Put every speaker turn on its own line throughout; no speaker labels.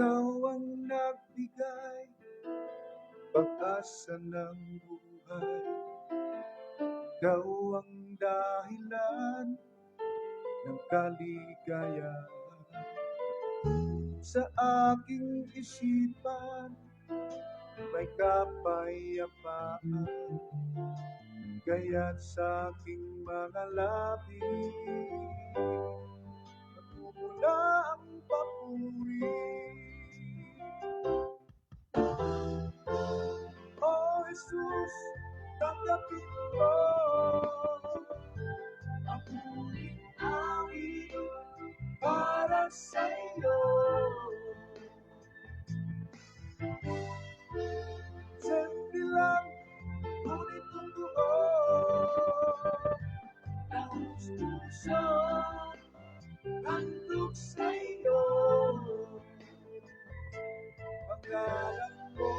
Ikaw ang nagbigay, pag-asa ng buhay. Ikaw ang dahilan ng kaligayahan. Sa aking isipan, may kapayapaan, kaya't sa aking mga labi, nagmumula ang papuri. O Jesus, tanggapin mo ang muling awit para sa'yo. Simple lang, ngunit totoo, taos puso, handog sa'yo. Pangalan mo,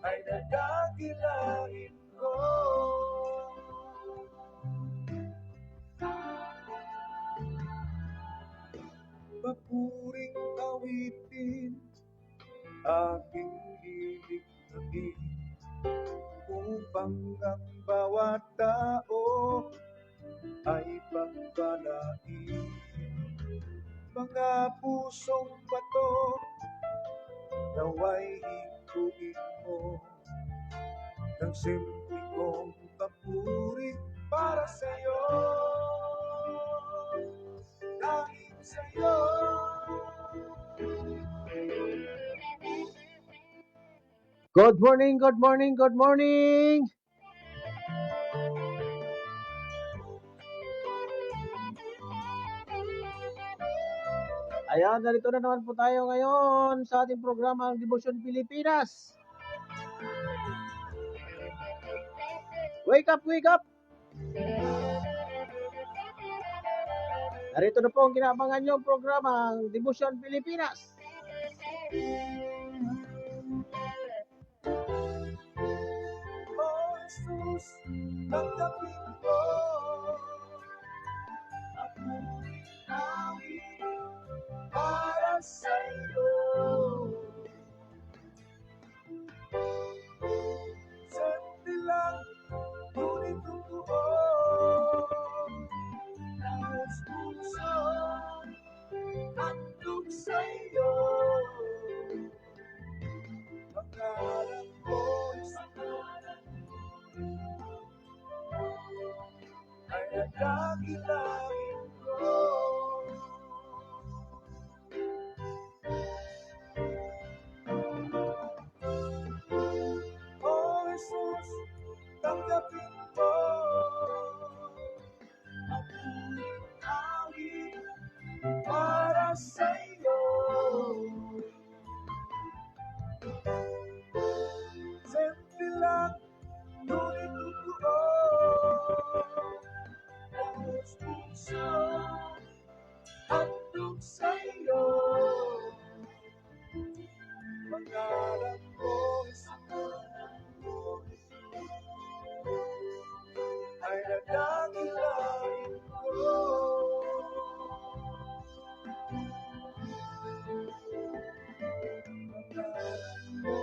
ay nadakilain ko. Papuring awitin, aking hilig-hangin, upang ang bawat tao ay pagbalain. Mga pusong bato, naway higuin mo ng simple kong papuri para sa'yo. Dahil sa'yo.
Good morning, good morning, good morning! Ayan, narito na naman po tayo ngayon sa ating programa ang Devotion Pilipinas. Wake up, wake up! Narito na po ang kinaabangan nyo ang programa ang Devotion Pilipinas.
Oh Jesus, tanggapin mo ang muling awit para sa'yo. Simple lang, ngunit totoo, taos puso, handog sa'yo. Pangalan mo, ay nadakilain ko. Oh Jesus, tanggapin mo ang muling awit para sa'yo. Simple lang, ngunit totoo, taos puso, handog sa'yo. Pangalan mo, ay nadakilain ko. Pangalan mo,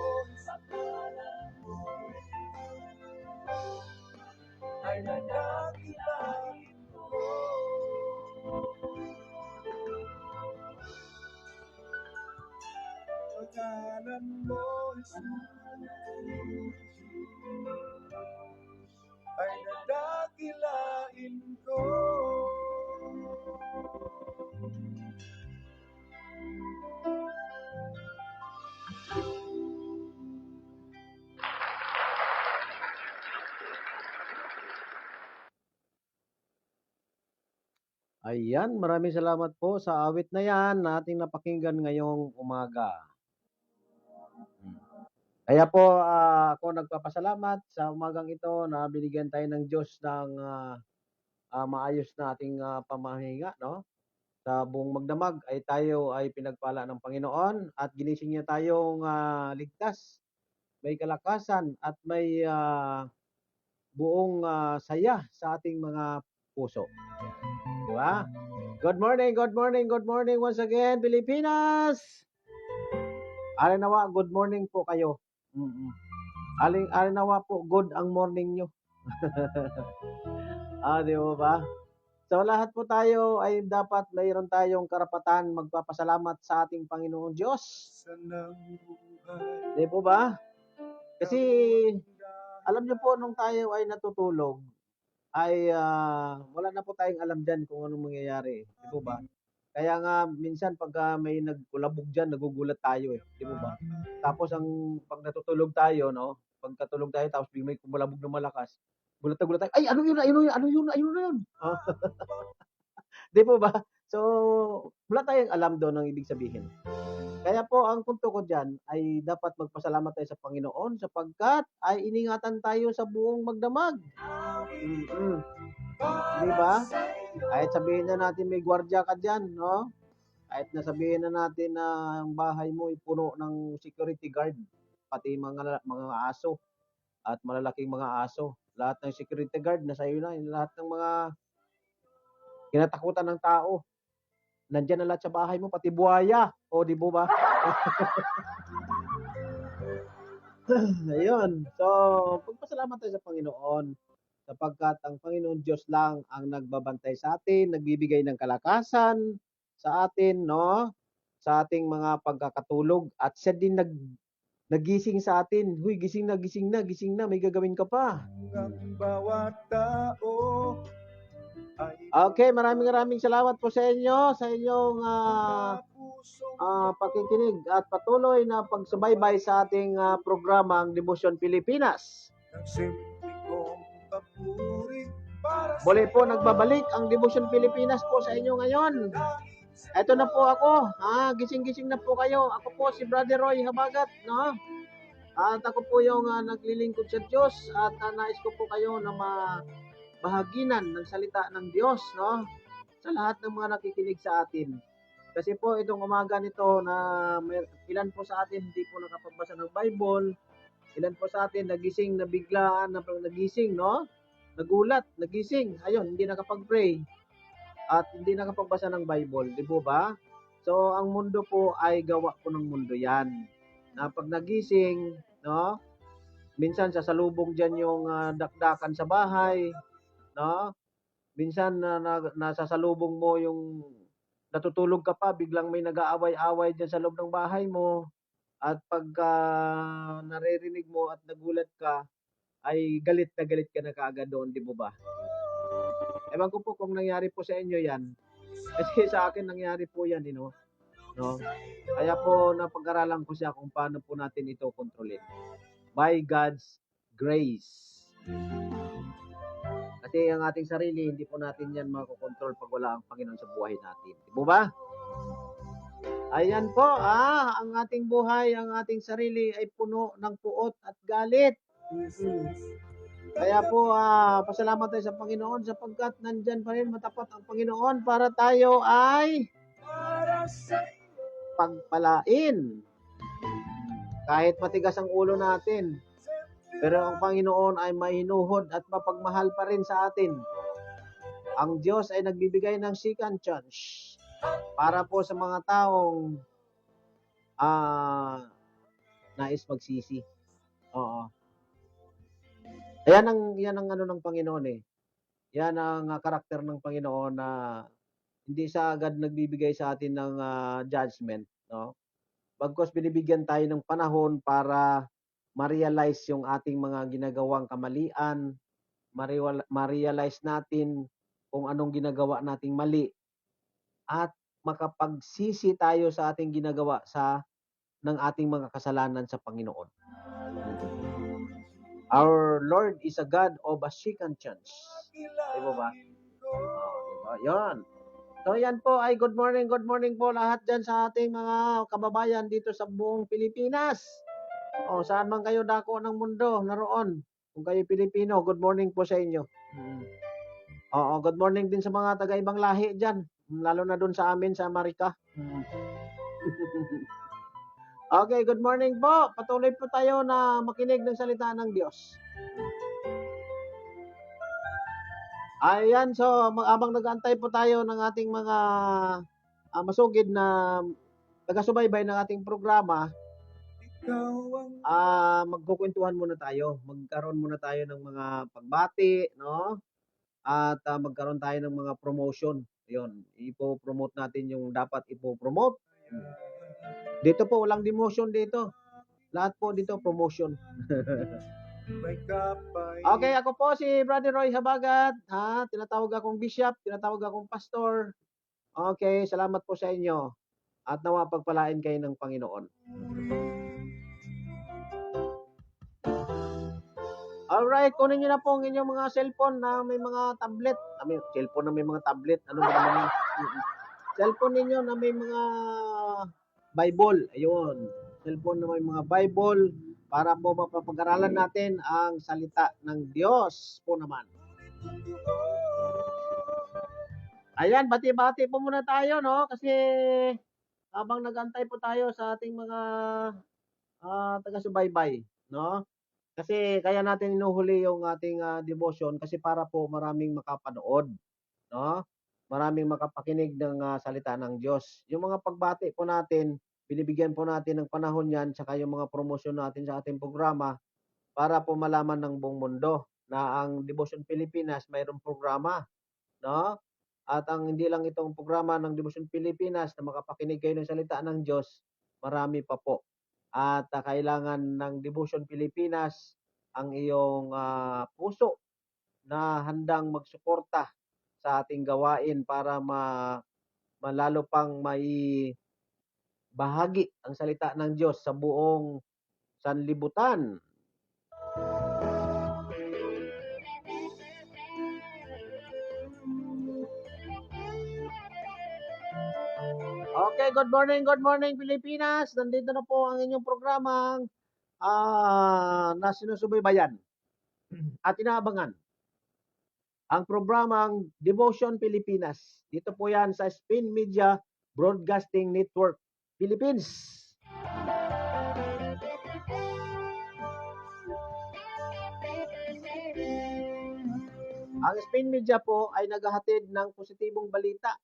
ay nadakilain ko. Pangalan mo, Jesus, ay nadakilain ko.
Ayan, maraming salamat po sa awit na yan na ating napakinggan ngayong umaga. Kaya po ako nagpapasalamat sa umagang ito na binigyan tayo ng Diyos ng maayos na ating pamahinga, no? Sa buong magdamag ay tayo ay pinagpala ng Panginoon at ginising niya tayong ligtas, may kalakasan at may buong saya sa ating mga puso. Di ba? Good morning, good morning, good morning once again, Pilipinas! Alinawa, good morning po kayo. Alinawa po, good ang morning nyo. Di ba? So lahat po tayo ay dapat mayroon tayong karapatan magpapasalamat sa ating Panginoon Diyos. Di po ba? Kasi alam niyo po nung tayo ay natutulog ay wala na po tayong alam dyan kung anong mangyayari. Di po ba? Kaya nga minsan pag may nagkulabog dyan, nagugulat tayo eh. Di po ba? Tapos pag natutulog tayo, no? Pagkatulog tayo tapos may kumulabog na malakas, gulat na gulat tayo. Ay, ano yun? Ayun na yun. Di po ba? So, wala tayong alam doon ang ibig sabihin. Kaya po, ang punto ko dyan ay dapat magpasalamat tayo sa Panginoon sapagkat ay iningatan tayo sa buong magdamag. Di ba? Kahit sabihin na natin may gwardiya ka dyan, no? Kahit nasabihin na natin na ang bahay mo ay puno ng security guard, pati mga aso at malalaking mga aso. Lahat ng security guard nasa iyo na, lahat ng mga kinatakutan ng tao. Nandiyan na lahat sa bahay mo, pati buhaya. O, di ba ba? Ayun. So, pagpasalamat tayo sa Panginoon sapagkat ang Panginoon Diyos lang ang nagbabantay sa atin, nagbibigay ng kalakasan sa atin, no? Sa ating mga pagkakatulog at siya din nagising sa atin. Huy, gising na, may gagawin ka pa.
Ang bawat tao
Okay, maraming salamat po sa inyo, sa inyong pakikinig at patuloy na pagsubaybay sa ating programang Devotion Pilipinas. Muli po nagbabalik ang Devotion Pilipinas po sa inyo ngayon. Ito na po ako, gising-gising na po kayo. Ako po si Brother Roy Habagat, no? At ako po yung naglilingkod sa Diyos at nais ko po kayo na bahaginan ng salita ng Diyos, no? Sa lahat ng mga nakikinig sa atin. Kasi po itong umaga nito na ilan po sa atin hindi po nakapagbasa ng Bible, ilan po sa atin nagising na biglaan na nagising, no? Nagulat, nagising, ayun, hindi nakapag-pray at hindi nakapagbasa ng Bible, di po ba? So ang mundo po ay gawa po ng mundo yan. Na pag nagising, no? Minsan sasalubong diyan yung dakdakan sa bahay, no? Minsan nasasalubong mo yung natutulog ka pa, biglang may nag-aaway-away diyan sa loob ng bahay mo. At pagka naririnig mo at nagulat ka, ay galit ka na kaagad doon, di mo ba? Ewan ko po kung nangyari po sa inyo yan. Kasi sa akin nangyari po yan, no? Kaya po napag-aralan ko siya kung paano po natin ito kontrolin. By God's grace. Kasi ang ating sarili, hindi po natin yan makokontrol pag wala ang Panginoon sa buhay natin. Di ba? Ayan po, ang ating buhay, ang ating sarili ay puno ng puot at galit. Kaya po, pasalamat tayo sa Panginoon sapagkat nandyan pa rin matapat ang Panginoon para tayo ay pagpalain. Kahit matigas ang ulo natin, pero ang Panginoon ay mahinuhod at mapagmahal pa rin sa atin. Ang Diyos ay nagbibigay ng second chance para po sa mga taong nais magsisi. Oo. Yan ang ano ng Panginoon eh. Yan ang karakter ng Panginoon na hindi sa agad nagbibigay sa atin ng judgment, no? Bagkus binibigyan tayo ng panahon para ma-realize yung ating mga ginagawang kamalian, ma-realize natin kung anong ginagawa nating mali at makapagsisi tayo sa ating ginagawa ng ating mga kasalanan sa Panginoon. Our Lord is a God of a second chance. Diba ba? Diba? Yan. So yan po ay good morning po lahat dyan sa ating mga kababayan dito sa buong Pilipinas. Saan man kayo dako ng mundo, naroon. Kung kayo Pilipino, good morning po sa inyo. Good morning din sa mga taga-ibang lahi dyan. Lalo na dun sa amin sa Amerika. Okay, good morning po. Patuloy po tayo na makinig ng salita ng Diyos. Ayan, so habang nag-aantay po tayo ng ating mga masugid na taga-subaybay ng ating programa, magkukwentuhan muna tayo. Magkaroon muna tayo ng mga pagbati, no? At magkaroon tayo ng mga promotion. Yun, ipo-promote natin yung dapat ipo-promote. Dito po, walang demotion dito. Lahat po dito, promotion. Okay, ako po si Brother Roy Habagat. Tinatawag akong bishop, tinatawag akong pastor. Okay, salamat po sa inyo. At nawa pagpalain kayo ng Panginoon. Alright, kunin nyo na po ang inyong mga cellphone na may mga tablet. Cellphone na may mga tablet. Ano ba naman yun? Cellphone ninyo na may mga Bible. Ayun. Cellphone na may mga Bible para po mapapag-aralan natin ang salita ng Diyos po naman. Ayan, bati-bati po muna tayo, no? Kasi habang nag-antay po tayo sa ating mga taga-subaybay, no? Kasi kaya natin inuhuli yung ating devotion kasi para po maraming makapanood, no? Maraming makapakinig ng salita ng Diyos. Yung mga pagbati po natin, binibigyan po natin ng panahon yan, saka yung mga promosyon natin sa ating programa para po malaman ng buong mundo na ang Devotion Pilipinas mayroong programa, no? At ang hindi lang itong programa ng Devotion Pilipinas na makapakinig kayo ng salita ng Diyos, marami pa po. At kailangan ng Devotion Pilipinas ang iyong puso na handang magsuporta sa ating gawain para malalo pang mai bahagi ang salita ng Diyos sa buong sanlibutan. Okay, good morning Pilipinas. Nandito na po ang inyong programang na sinusubaybayan at inaabangan. Ang programang Devotion Pilipinas. Dito po yan sa Spin Media Broadcasting Network Philippines. Ang Spin Media po ay naghahatid ng positibong balita.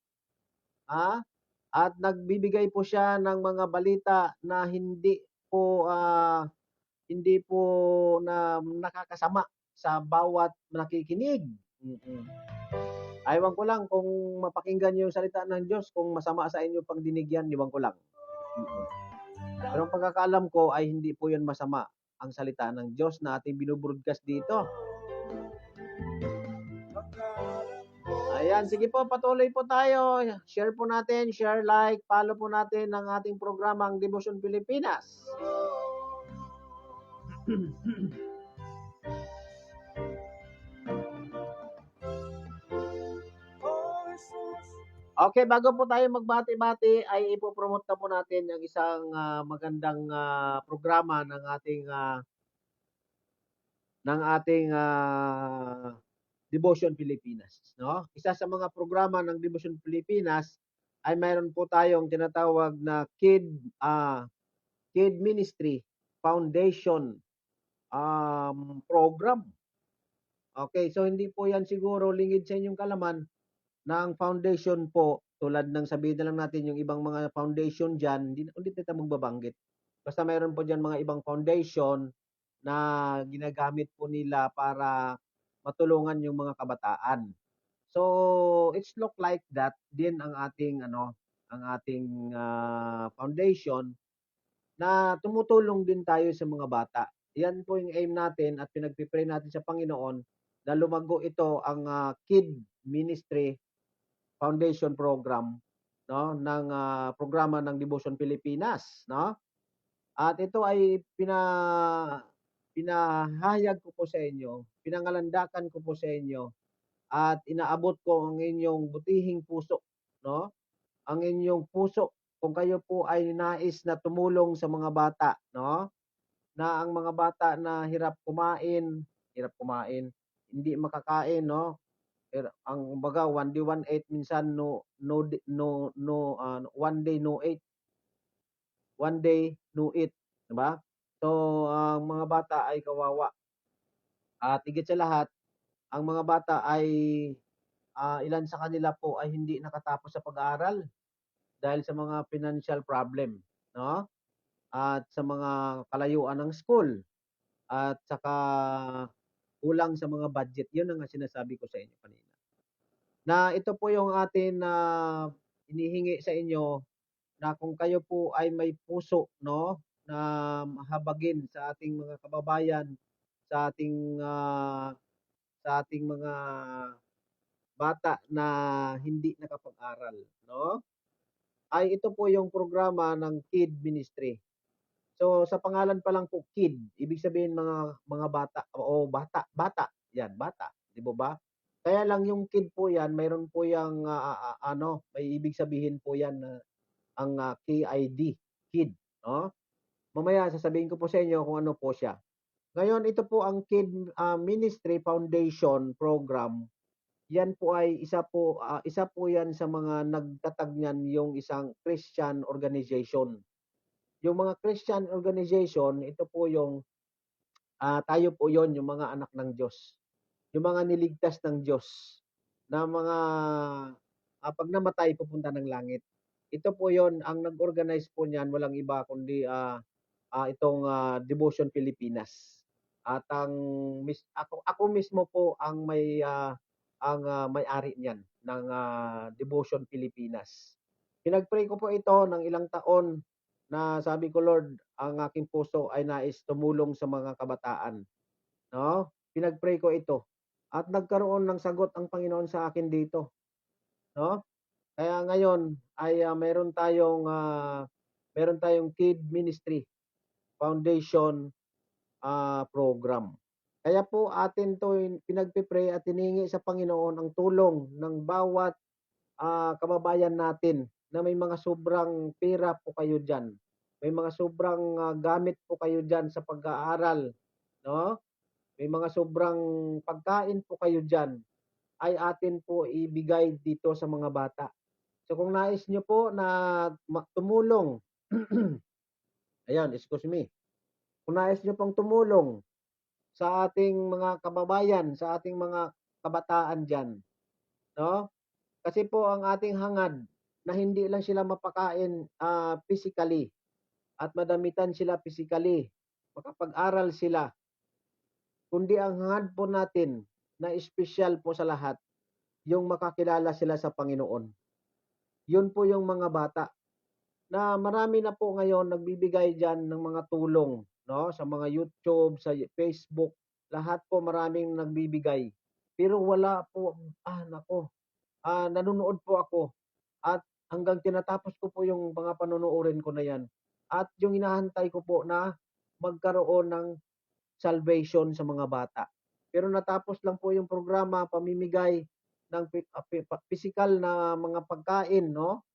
At nagbibigay po siya ng mga balita na hindi po na nakakasama sa bawat nakikinig. Aywan ko lang kung mapakinggan niyo yung salita ng Diyos, kung masama sa inyo pang dinig yan, iwan ko lang. Pero ang pagkakaalam ko ay hindi po yun masama ang salita ng Diyos na ating binubroadcast dito. Ayan, sige po, patuloy po tayo. Share po natin, share, like, follow po natin ang ating programang Devotion Pilipinas. Okay, bago po tayo magbati-bati ay ipopromote na po natin yung isang magandang programa ng ating Devotion Pilipinas, no? Isa sa mga programa ng Devotion Pilipinas ay mayroon po tayong tinatawag na Kid Ministry Foundation program. Okay, so hindi po yan siguro lingid sa inyong kalaman na ang foundation po, tulad ng sabihin na lang natin yung ibang mga foundation dyan, hindi tayo magbabanggit. Basta mayroon po dyan mga ibang foundation na ginagamit po nila para matulungan yung mga kabataan. So, it's look like that din ang ating foundation na tumutulong din tayo sa mga bata. Yan po yung aim natin at pinagpipray natin sa Panginoon na lumago ito ang Kid Ministry Foundation program, no, ng programa ng Devotion Pilipinas, no? At ito ay pinahayag ko po sa inyo, pinangalandakan ko po sa inyo at inaabot ko ang inyong butihing puso, no? Ang inyong puso kung kayo po ay nais na tumulong sa mga bata, no? Na ang mga bata na hirap kumain, hindi makakain, no? Ang baga one day one eat, minsan one day no eat, one day no eat, di ba? So ang mga bata ay kawawa. At higit sa lahat, ang mga bata ay ilan sa kanila po ay hindi nakatapos sa pag-aaral dahil sa mga financial problem, no? At sa mga kalayuan ng school at saka kulang sa mga budget. 'Yun ang sinasabi ko sa inyo kanina. Na ito po yung atin na hinihingi sa inyo na kung kayo po ay may puso, no, na mahabagin sa ating mga kababayan, sa ating mga bata na hindi nakapag-aral, no? Ay ito po yung programa ng Kid Ministry. So sa pangalan pa lang po kid, ibig sabihin mga bata o bata, bata, 'yan bata, 'di ba? Kaya lang yung kid po 'yan, mayroon po yang ano, may ibig sabihin po 'yan na ang KID, kid, no? Mamaya sasabihin ko po sa inyo kung ano po siya. Ngayon ito po ang Kid Ministry Foundation Program. Yan po ay isa po 'yan sa mga nagtatag niyan yung isang Christian organization. Yung mga Christian organization, ito po yung tayo po 'yon, yung mga anak ng Diyos. Yung mga niligtas ng Diyos na mga 'pag namatay pupunta ng langit. Ito po 'yon, ang nag-organize po niyan walang iba kundi itong Devotion Pilipinas. At ako mismo po ang may-ari niyan ng Devotion Pilipinas. Pinag-pray ko po ito ng ilang taon na sabi ko, Lord, ang aking puso ay nais tumulong sa mga kabataan, no? Pinag-pray ko ito at nagkaroon ng sagot ang Panginoon sa akin dito, no? Kaya ngayon ay meron tayong Kid Ministry Foundation program. Kaya po atin 'to pinagpe-pray at hinihingi sa Panginoon ang tulong ng bawat kababayan natin na may mga sobrang pera po kayo diyan. May mga sobrang gamit po kayo diyan sa pag-aaral, no? May mga sobrang pagkain po kayo diyan ay atin po ibigay dito sa mga bata. So kung nais niyo po na tumulong, ayan, excuse me. Kung nais niyo pong tumulong sa ating mga kababayan, sa ating mga kabataan diyan, no? Kasi po ang ating hangad na hindi lang sila mapakain physically at madamitan sila physically, makapag-aral sila, kundi ang hangad po natin na espesyal po sa lahat, yung makakilala sila sa Panginoon. Yun po yung mga bata na marami na po ngayon nagbibigay diyan ng mga tulong, no, sa mga YouTube, sa Facebook, lahat po maraming nagbibigay. Pero wala po, nako, nanonood po ako at hanggang tinatapos ko po yung mga panonoorin ko na yan. At yung hinahantay ko po na magkaroon ng salvation sa mga bata. Pero natapos lang po yung programa, pamimigay ng physical na mga pagkain, no?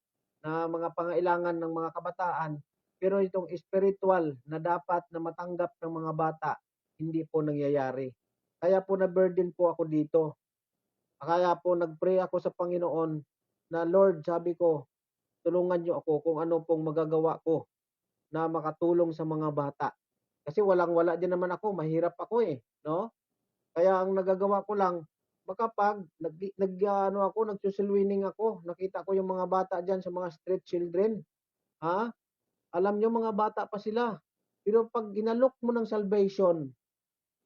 Na mga pangailangan ng mga kabataan. Pero itong spiritual na dapat na matanggap ng mga bata, hindi po nangyayari. Kaya po na-burden po ako dito. Kaya po nag-pray ako sa Panginoon na Lord, sabi ko, tulungan niyo ako kung ano pong magagawa ko na makatulong sa mga bata. Kasi walang-wala din naman ako, mahirap ako eh, no? Kaya ang nagagawa ko lang, baka pag ano ako, nagsusulwining ako, nakita ko yung mga bata diyan sa mga street children, ha? Alam niyo mga bata pa sila. Pero pag inalok mo ng salvation,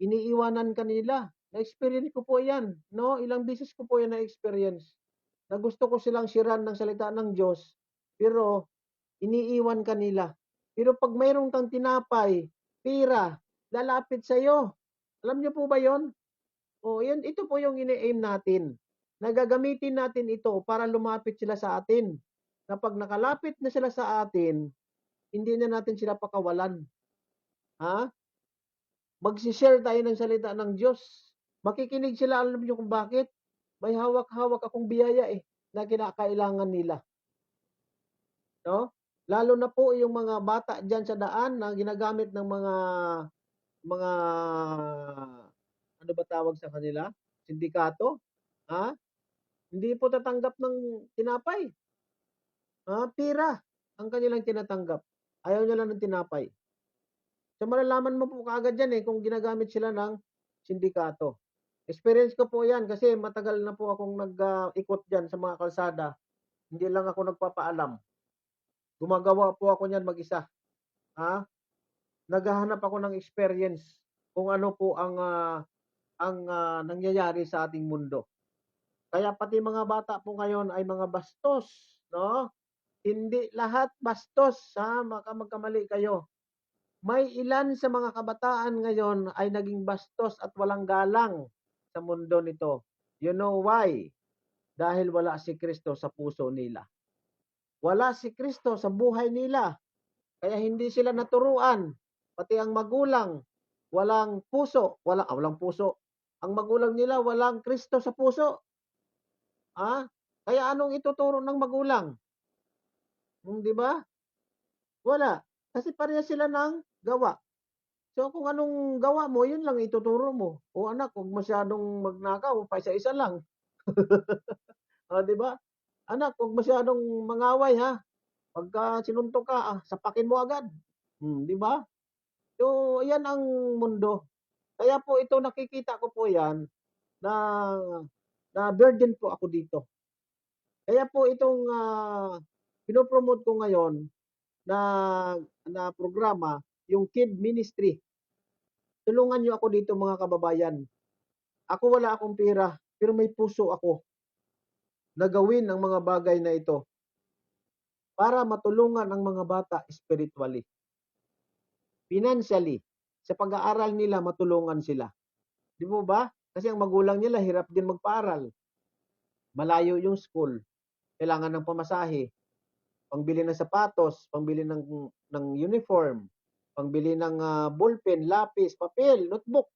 iniiwanan ka nila. Na-experience ko po 'yan, no? Ilang beses ko po 'yan na-experience. Na gusto ko silang siran ng salita ng Diyos, pero iniiwan ka nila. Pero pag mayroon kang tinapay, pera, lalapit sa iyo. Alam niyo po ba 'yon? Oh, 'yan, ito po yung ini-aim natin. Na gagamitin natin ito para lumapit sila sa atin. Na pag nakalapit na sila sa atin, hindi na natin sila pakawalan. Ha? Magsi-share tayo ng salita ng Diyos. Makikinig sila, alam niyo kung bakit? May hawak-hawak akong biyaya na kinakailangan nila, no? Lalo na po yung mga bata diyan sa daan na ginagamit ng mga ano ba tawag sa kanila? Sindikato, ha? Hindi po tatanggap ng tinapay, pera ang kanilang tinatanggap. Ayaw nila ng tinapay. So malalaman mo po kaagad yan kung ginagamit sila ng sindikato. Experience ko po 'yan kasi matagal na po akong ikot diyan sa mga kalsada. Hindi lang ako nagpapaalam. Gumagawa po ako niyan mag-isa, ha. Naghahanap ako ng experience kung ano po ang nangyayari sa ating mundo. Kaya pati mga bata po ngayon ay mga bastos, 'no? Hindi lahat bastos, ha, baka magkamali kayo. May ilan sa mga kabataan ngayon ay naging bastos at walang galang sa mundo nito. You know why? Dahil wala si Kristo sa puso nila. Wala si Kristo sa buhay nila, kaya hindi sila naturuan. Pati ang magulang, walang puso, walang puso. Ang magulang nila walang Kristo sa puso, kaya anong ituturo ng magulang? 'Di ba? Wala, kasi parehas sila ng gawa. So, kung anong gawa mo, yun lang ituturo mo. "O anak, 'wag masyadong magnakaw, paisa-isa lang." 'Di ba? "Anak, 'wag masyadong mangaway ha, pagka sinuntok ka, sapakin mo agad." 'Di ba? So, 'yan ang mundo. Kaya po ito nakikita ko po 'yan na na-burden po ako dito. Kaya po itong, pino-promote ko ngayon na na programa, yung Kid Ministry. Tulungan niyo ako dito mga kababayan. Ako wala akong pera, pero may puso ako na gawin ang mga bagay na ito para matulungan ang mga bata spiritually, financially, sa pag-aaral nila matulungan sila. 'Di po ba? Kasi ang magulang nila hirap din magpaaral. Malayo yung school, kailangan ng pamasahe, pangbili ng sapatos, pangbili ng uniform, pangbili ng, ballpen, lapis, papel, notebook,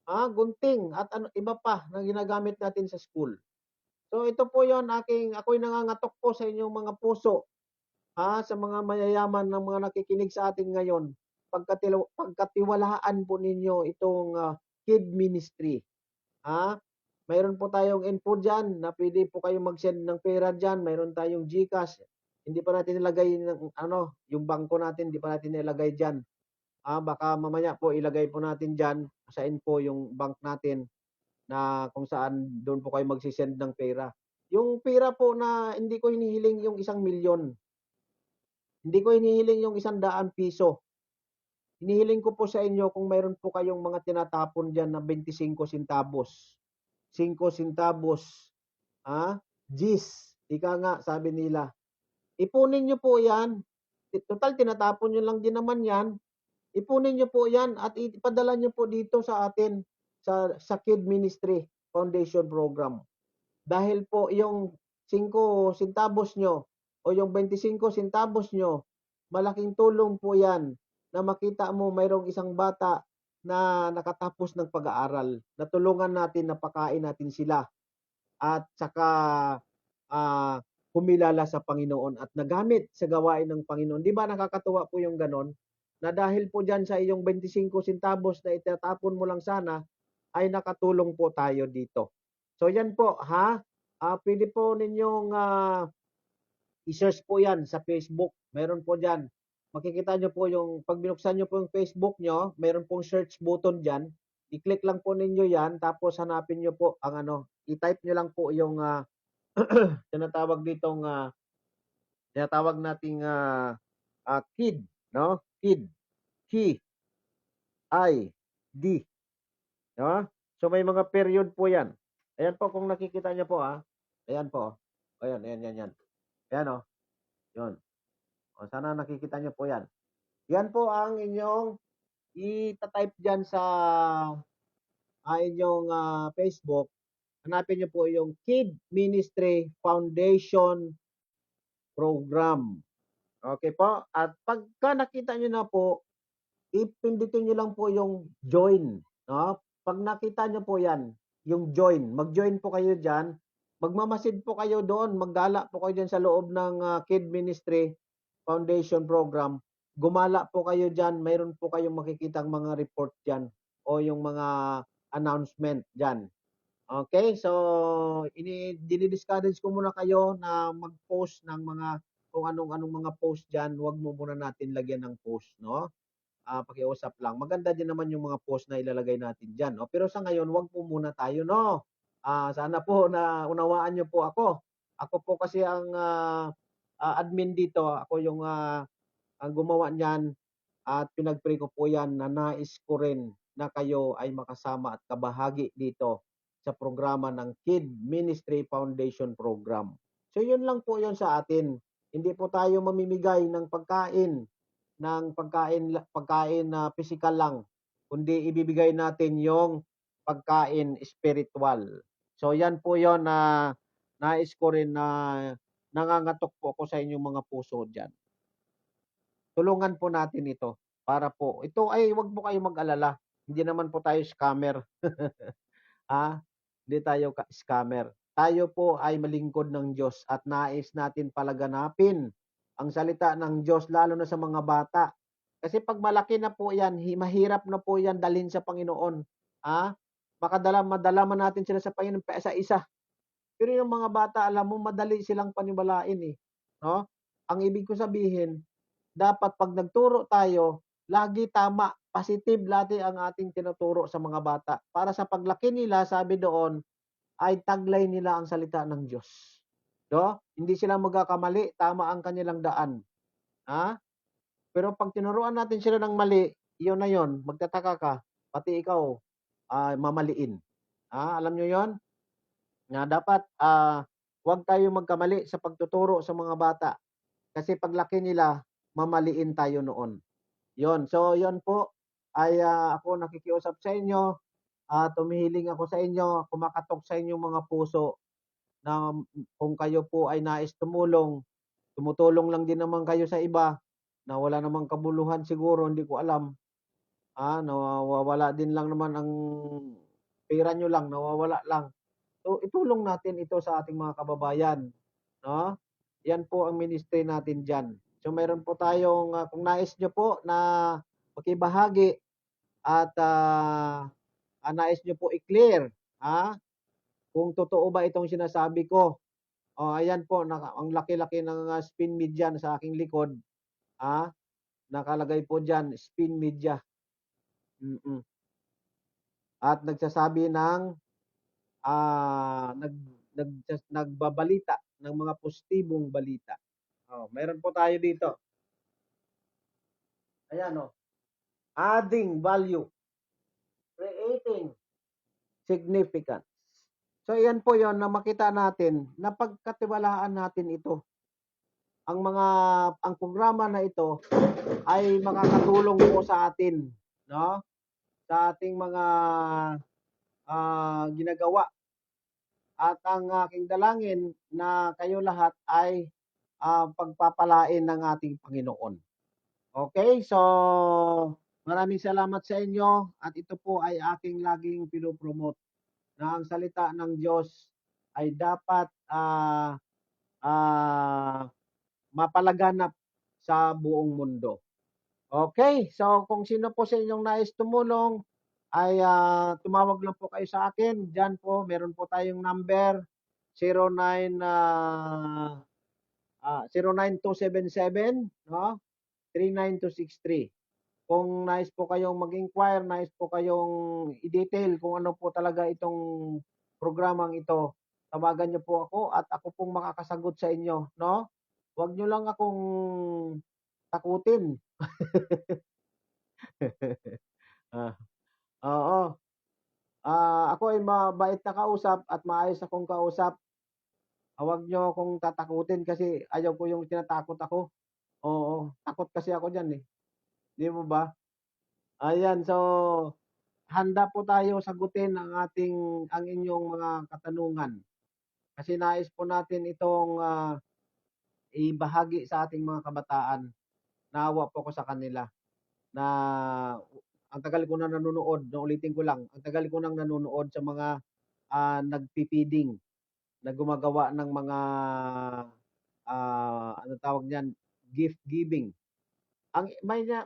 gunting at ano iba pa na ginagamit natin sa school. So ito po yon ako'y nangangatok po sa inyong mga puso, sa mga mayayaman na mga nakikinig sa atin ngayon. Pagkatiwalaan po ninyo itong, Kid Ministry, ha. Mayroon po tayong info diyan na puwede po kayong mag-send ng pera diyan, mayroon tayong GCash. Hindi pa natin nilagay ng ano, yung bangko natin hindi pa natin nilagay diyan. Baka mamaya po ilagay po natin diyan sa info yung bank natin na kung saan doon po kayo magse-send ng pera. Yung pera po na hindi ko hinihiling yung 1,000,000, hindi ko hinihiling yung 100 piso. Hinihiling ko po sa inyo kung mayroon po kayong mga tinatapon diyan na 25 centavos, 5 centavos, G's, ika nga sabi nila. Ipunin niyo po 'yan, total tinatapon niyo lang din naman 'yan. Ipunin niyo po 'yan at ipadala niyo po dito sa atin sa Kid Ministry Foundation Program. Dahil po yung 5 centavos niyo o yung 25 centavos niyo, malaking tulong po 'yan na makita mo mayroong isang bata na nakatapos ng pag-aaral. Natulungan natin, napakain natin sila at saka, ah, kumilala sa Panginoon at nagamit sa gawain ng Panginoon. 'Di ba nakakatuwa po yung gano'n? Na dahil po diyan sa iyong 25 centavos na itatapon mo lang sana, ay nakatulong po tayo dito. So 'yan po, ha. Puwede po ninyong, i-search po 'yan sa Facebook, meron po diyan. Makikita niyo po yung 'pag binuksan niyo po yung Facebook niyo, meron pong search button diyan. I-click lang po ninyo 'yan tapos hanapin niyo po ang ano, i-type niyo lang po yung, tinatawag ditong, tinatawag nating, KID, 'no, KID, KID, 'no? So may mga period po 'yan. Ayan po kung nakikita niyo po, ayan po, ayan, ayan, 'yan. Ayan, 'yun. Sana nakikita niyo po 'yan. 'Yan po ang inyong ita-type diyan sa, inyong, Facebook. Hanapin niyo po yung Kid Ministry Foundation Program. Okay po? At pagka nakita niyo na po, ipindutin niyo lang po yung join, 'no? 'Pag nakita niyo po 'yan, yung join, mag-join po kayo diyan. Magmamasid po kayo doon, maggala po kayo diyan sa loob ng, Kid Ministry Foundation Program. Gumala po kayo diyan, mayroon po kayong makikitang mga report diyan o yung mga announcement diyan. Okay, so dini-discourage ko muna kayo na mag-post ng mga kung anong-anong mga post diyan, 'wag mo muna natin lagyan ng post, 'no? pakiusap lang. Maganda din naman yung mga post na ilalagay natin diyan, 'no. Pero sa ngayon, 'wag po muna tayo, 'no. Sana po na unawaan niyo po ako. Ako po kasi ang, admin dito. Ako yung, ang gumawa niyan at pinag-pray ko po 'yan na nais ko rin na kayo ay makasama at kabahagi dito sa programa ng Kid Ministry Foundation Program. So 'yun lang po 'yun sa atin. Hindi po tayo mamimigay ng pagkain na pisikal lang, kundi ibibigay natin yung pagkain spiritual. So 'yan po 'yon na nais ko rin na nangangatok po ako sa inyong mga puso diyan. Tulungan po natin ito para po ito ay 'wag po kayong mag-alala, hindi naman po tayo scammer, hindi tayo scammer. Tayo po ay malingkod ng Diyos at nais natin palaganapin ang salita ng Diyos lalo na sa mga bata. Kasi 'pag malaki na po 'yan, mahirap na po 'yan dalhin sa Panginoon, ah, madala man natin sila sa Panginoon paisa-isa. Pero yung mga bata alam mo madali silang paniwalain, 'no? Ang ibig ko sabihin, dapat 'pag nagturo tayo, lagi tama, positive lagi ang ating tinuturo sa mga bata. Para sa paglaki nila, sabi doon, ay taglay nila ang salita ng Diyos, 'no? Hindi sila magkakamali, tama ang kanilang daan, ha? Pero 'pag tinuruan natin sila ng mali, iyon na yun, magtataka ka, pati ikaw, mamaliin. Alam niyo yon na dapat, 'wag tayong magkamali sa pagtuturo sa mga bata. Kasi paglaki nila, mamaliin tayo noon. Yon, so yon po ay, ako nakikiusap sa inyo, tumihiling ako sa inyo, kumakatok sa inyong mga puso na kung kayo po ay nais tumulong, tumutulong lang din naman kayo sa iba na wala namang kabuluhan siguro, hindi ko alam. Nawawala din lang naman ang pera niyo lang, nawawala lang. So, itulong natin ito sa ating mga kababayan, 'no? 'Yan po ang ministry natin diyan. So, meron po tayong, kung nais niyo po na makibahagi at, nais niyo po i-clear, kung totoo ba itong sinasabi ko. Ayan po ang laki-laki ng, spin media sa aking likod, ah, nakalagay po diyan, spin media, mm. At nagsasabi ng, nagbabalita ng mga postibong balita. Meron po tayo dito. Ayan, adding value, creating significance. So, iyan po yon na makita natin na pagkatiwalaan natin ito. Ang programa na ito ay makakatulong po sa atin, 'no? Sa ating mga, ginagawa at ang aking dalangin na kayo lahat ay, pagpapalain ng ating Panginoon. Okay, so maraming salamat sa inyo at ito po ay aking laging pino-promote na ang salita ng Diyos ay dapat, mapalaganap sa buong mundo. Okay, so kung sino po sa inyong nais tumulong ay, tumawag lang po kayo sa akin. Diyan po meron po tayong number 09277, 'no, 39263. Kung nais po kayong mag-inquire, nais po kayong i-detail kung ano po talaga itong programang ito, tawagan niyo po ako at ako pong makakasagot sa inyo, 'no? Huwag niyo lang akong takutin. Ah, Oo. Ako ay mabait na kausap at maayos akong kausap. Huwag niyo akong tatakutin kasi ayaw ko yung tinatakot ako. Oo, takot kasi ako diyan, 'di mo ba? Ayan, so handa po tayo sagutin ang inyong mga katanungan. Kasi nais po natin itong, ibahagi sa ating mga kabataan. Naawa po ako sa kanila na ang tagal ko na nanonood, uulitin ko lang, ang tagal ko nang nanonood sa mga, nagfi-feeding, na gumagawa ng mga, anong tawag niyan, gift giving.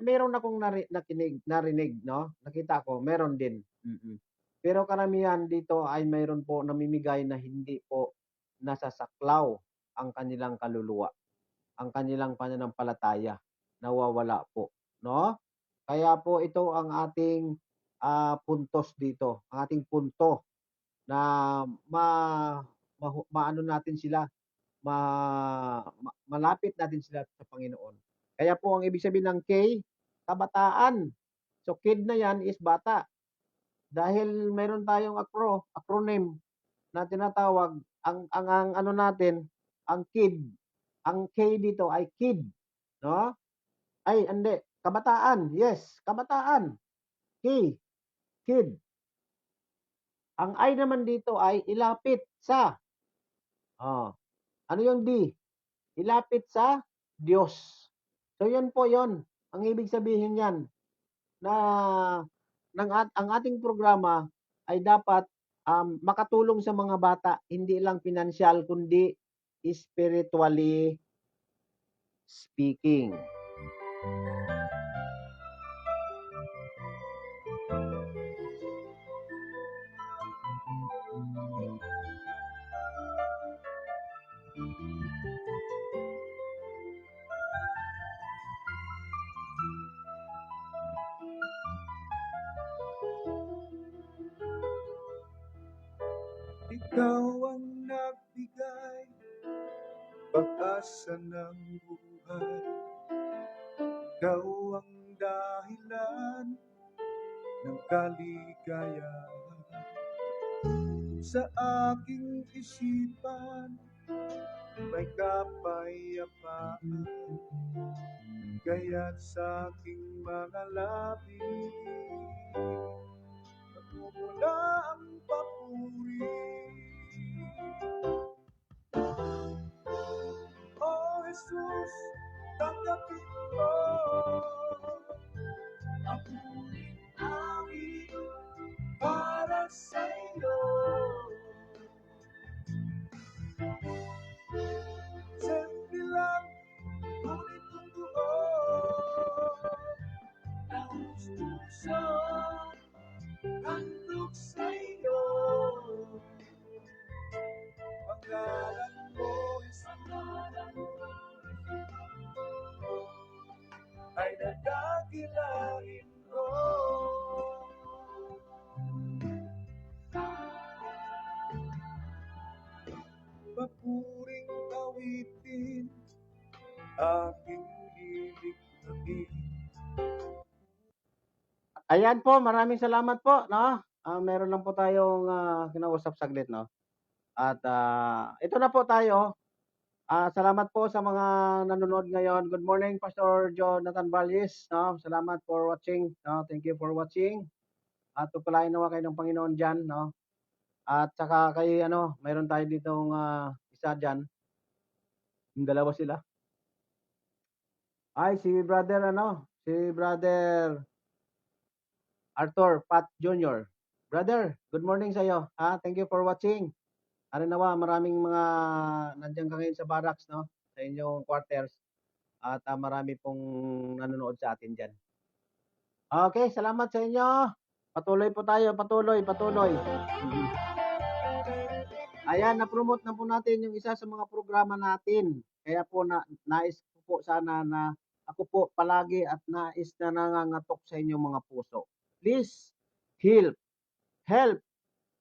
Meron akong narinig 'no, nakita ko meron din, mm. Pero karamihan dito ay mayroon po namimigay na hindi po nasasaklaw ang kanilang kaluluwa, ang kanilang pananampalataya, nawawala po, 'no? Kaya po ito ang ating puntos dito, ang ating punto na ma maano natin sila, malapit natin sila sa Panginoon. Kaya po ang ibig sabihin ng K, kabataan. So kid na yan is bata. Dahil meron tayong acronym na tinatawag ang ano natin, ang kid. Ang K dito ay kid, no? Ay hindi, kabataan. Yes, kabataan. K, kid. Ang I naman dito ay ilapit sa. Oh, ano yung D? Ilapit sa Diyos. So yun po yun. Ang ibig sabihin yan na ang ating programa ay dapat makatulong sa mga bata, hindi lang financial kundi spiritually speaking.
Ikaw ang nagbigay pag-asa ng buhay. Ikaw ang dahilan ng kaligayahan. Sa aking isipan may kapayapaan, kaya't sa aking mga labi nagmumula ang papuri. O Jesus, tanggapin mo ang muling awit para sa iyo. Simple lang, ngunit totoo, nahuspuso, handog sa iyo. Pangalan mo, ay nadakilain ko. Papuring awitin, aking iligtahin.
Ayan po, maraming salamat po, no? Meron lang po tayong kinausap saglit, no? At ito na po tayo. Salamat po sa mga nanonood ngayon. Good morning, Pastor Jonathan Valles, no? Salamat for watching, no? Thank you for watching. At pagpalain nawa kayo ng Panginoon diyan, no? At saka kay mayroon tayo ditong isa diyan. Yung dalawa sila. Ay, si brother Arthur Pat Jr. Brother, good morning sa iyo. Thank you for watching. Ano nawa, maraming mga nandiyan ka ngayon sa barracks, no? Sa inyong quarters. At marami pong nanonood sa atin diyan. Okay, salamat sa inyo. Patuloy po tayo, patuloy. Ayan, na-promote na po natin yung isa sa mga programa natin. Kaya po nais ko po sana na ako po palagi at nais na nangangatok sa inyong mga puso. Please help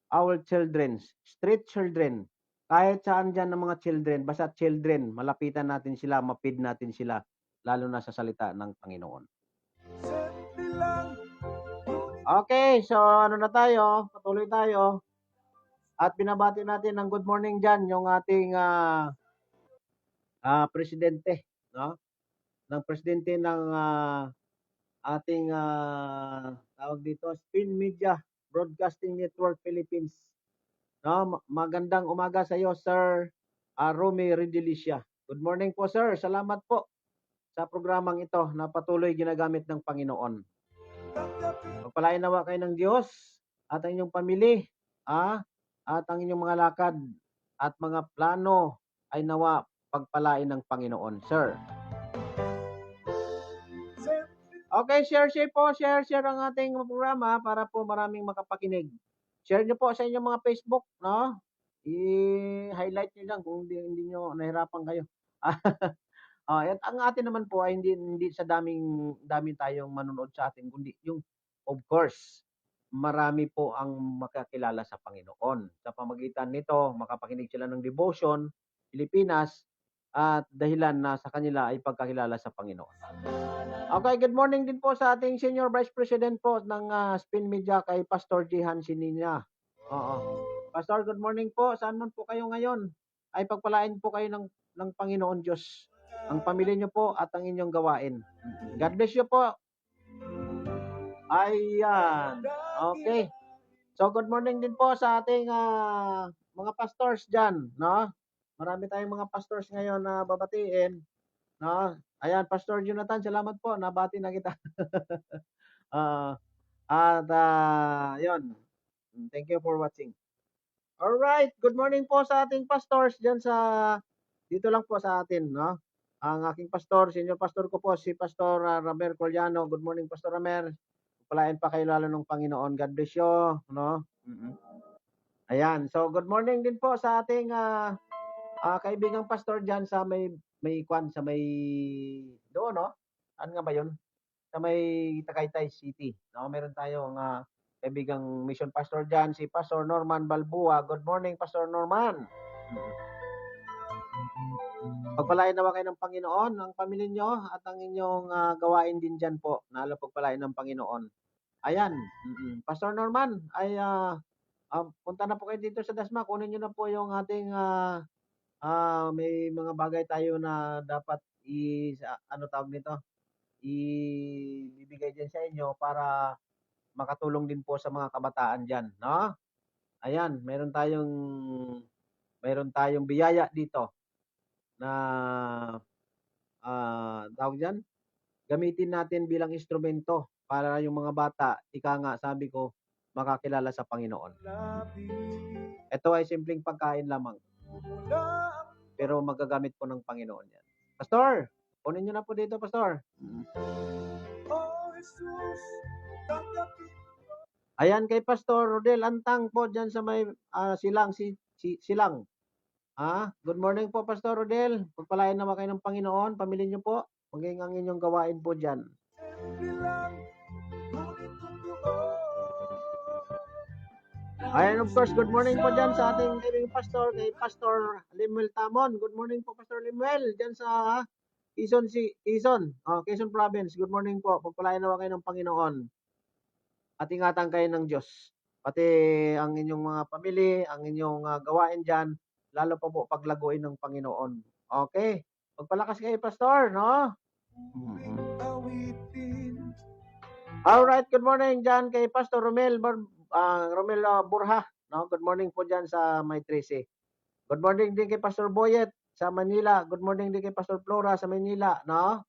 our children, street children. Kahit saan dyan ng mga children, basta children, malapitan natin sila, mapid natin sila, lalo na sa salita ng Panginoon. Okay, so ano na tayo? Patuloy tayo. At binabati natin ng good morning dyan yung ating presidente, no? Ng presidente ng ating tawag dito, Spin Media Broadcasting Network Philippines. No, magandang umaga sa iyo, Sir Romy Redelicia. Good morning po, sir. Salamat po sa programang ito na patuloy ginagamit ng Panginoon. Pagpalain nawa kayo ng Diyos at ang inyong pamilya, at ang inyong mga lakad at mga plano ay nawa pagpalain ng Panginoon, sir. Okay, share ang ating programa para po maraming makapakinig. Share nyo po sa inyong mga Facebook, no? I-highlight nyo lang kung hindi nyo nahirapan kayo. At ang atin naman po ay hindi sa daming tayong manonood sa atin kundi yung of course, marami po ang makakilala sa Panginoon. Sa pamagitan nito, makapakinig sila ng devotion, Pilipinas, at dahilan na sa kanila ay pagkakilala sa Panginoon. Okay, good morning din po sa ating Senior Vice President po ng Spin Media kay Pastor Jihan Sinina. Oo. Pastor, good morning po. Saan man po kayo ngayon? Ay pagpalain po kayo ng Panginoon Diyos, ang pamilya niyo po at ang inyong gawain. God bless you po. Ayan. Okay. So good morning din po sa ating mga pastors diyan, no? Marami tayong mga pastors ngayon na babatiin, no? Ayan, Pastor Jonathan, salamat po. Nabati na kita. Yun. Thank you for watching. All right. Good morning po sa ating pastors diyan dito lang po sa atin, no? Ang aking pastor, senior pastor ko po si Pastor Ramer Coliano. Good morning, Pastor Ramer. Palain pa kayo lalo ng Panginoon. God bless you, no? Ayan. So good morning din po sa ating kaibigang pastor diyan sa may doon, no? Ano nga ba 'yon? Sa may Tagaytay City, no? Meron tayong kaibigang mission pastor diyan, si Pastor Norman Balbua. Good morning, Pastor Norman. Pagpalain naman kayo ng Panginoon, ang pamilya nyo at ang inyong gawain din dyan po. Nalo pagpalain ng Panginoon. Ayan, Pastor Norman, ay punta na po kayo dito sa Dasma. Kunin nyo na po yung ating may mga bagay tayo na dapat ano tawag nito? Ibibigay din sa inyo para makatulong din po sa mga kabataan diyan, no? Ayan, meron tayong biyaya dito na tawag diyan, gamitin natin bilang instrumento para yung mga bata, ika nga sabi ko, makakilala sa Panginoon. Ito ay simpleng pagkain lamang, pero magagamit po ng Panginoon yan. Pastor, kunin nyo na po dito, Pastor. Ayan kay Pastor Rodel Antang po dyan sa may silang. Good morning po, Pastor Rodel. Pagpalain naman kayo ng Panginoon, pamilya nyo po. Maging ang inyong gawain po dyan. Ayan, of course, good morning po dyan sa ating kaibigang pastor, kay Pastor Limuel Tamon. Good morning po, Pastor Limuel, dyan sa Quezon Province. Good morning po. Pagpalain naman kayo ng Panginoon. At ingatan kayo ng Diyos. Pati ang inyong mga pamilya, ang inyong gawain dyan, lalo pa po paglaguin ng Panginoon. Okay? Pagpalakas kayo, Pastor, no? Alright, good morning dyan kay Pastor Romel Burha. No? Good morning po dyan sa May 13. Good morning din kay Pastor Boyet sa Manila. Good morning din kay Pastor Flora sa Manila. No?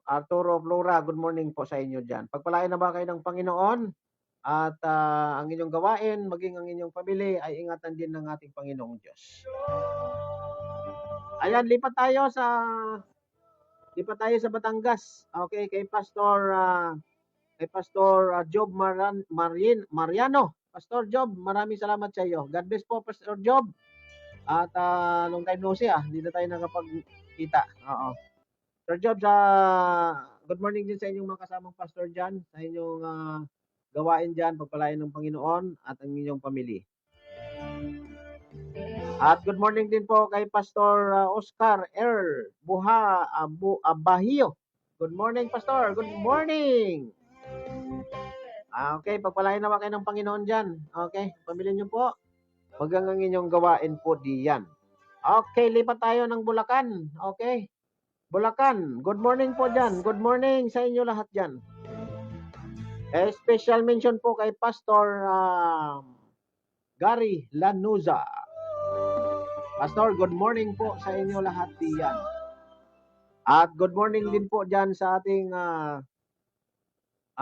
Arturo Flora, good morning po sa inyo dyan. Pagpalain na ba kayo ng Panginoon? At ang inyong gawain, maging ang inyong pamilya ay ingatan din ng ating Panginoong Diyos. Ayan, lipat tayo sa Batangas. Okay, kay Pastor Job Mariano. Pastor Job, maraming salamat sa iyo. God bless po, Pastor Job. At long time no see, hindi na tayo nakapagkita. Oo. Sir Job, good morning din sa inyong mga kasamang pastor dyan, sa inyong gawain dyan, pagpalain ng Panginoon at ang inyong pamilya. At good morning din po kay Pastor Oscar R. Bahio. Good morning, Pastor. Good morning. Okay, pagpalain naman kayo ng Panginoon dyan. Okay, pamilya nyo po. Hanggang ang inyong gawain po diyan. Okay, lipat tayo ng Bulacan. Okay. Bulacan, good morning po dyan. Good morning sa inyo lahat dyan. Special mention po kay Pastor Gary Lanuza. Pastor, good morning po sa inyo lahat diyan. At good morning din po dyan sa ating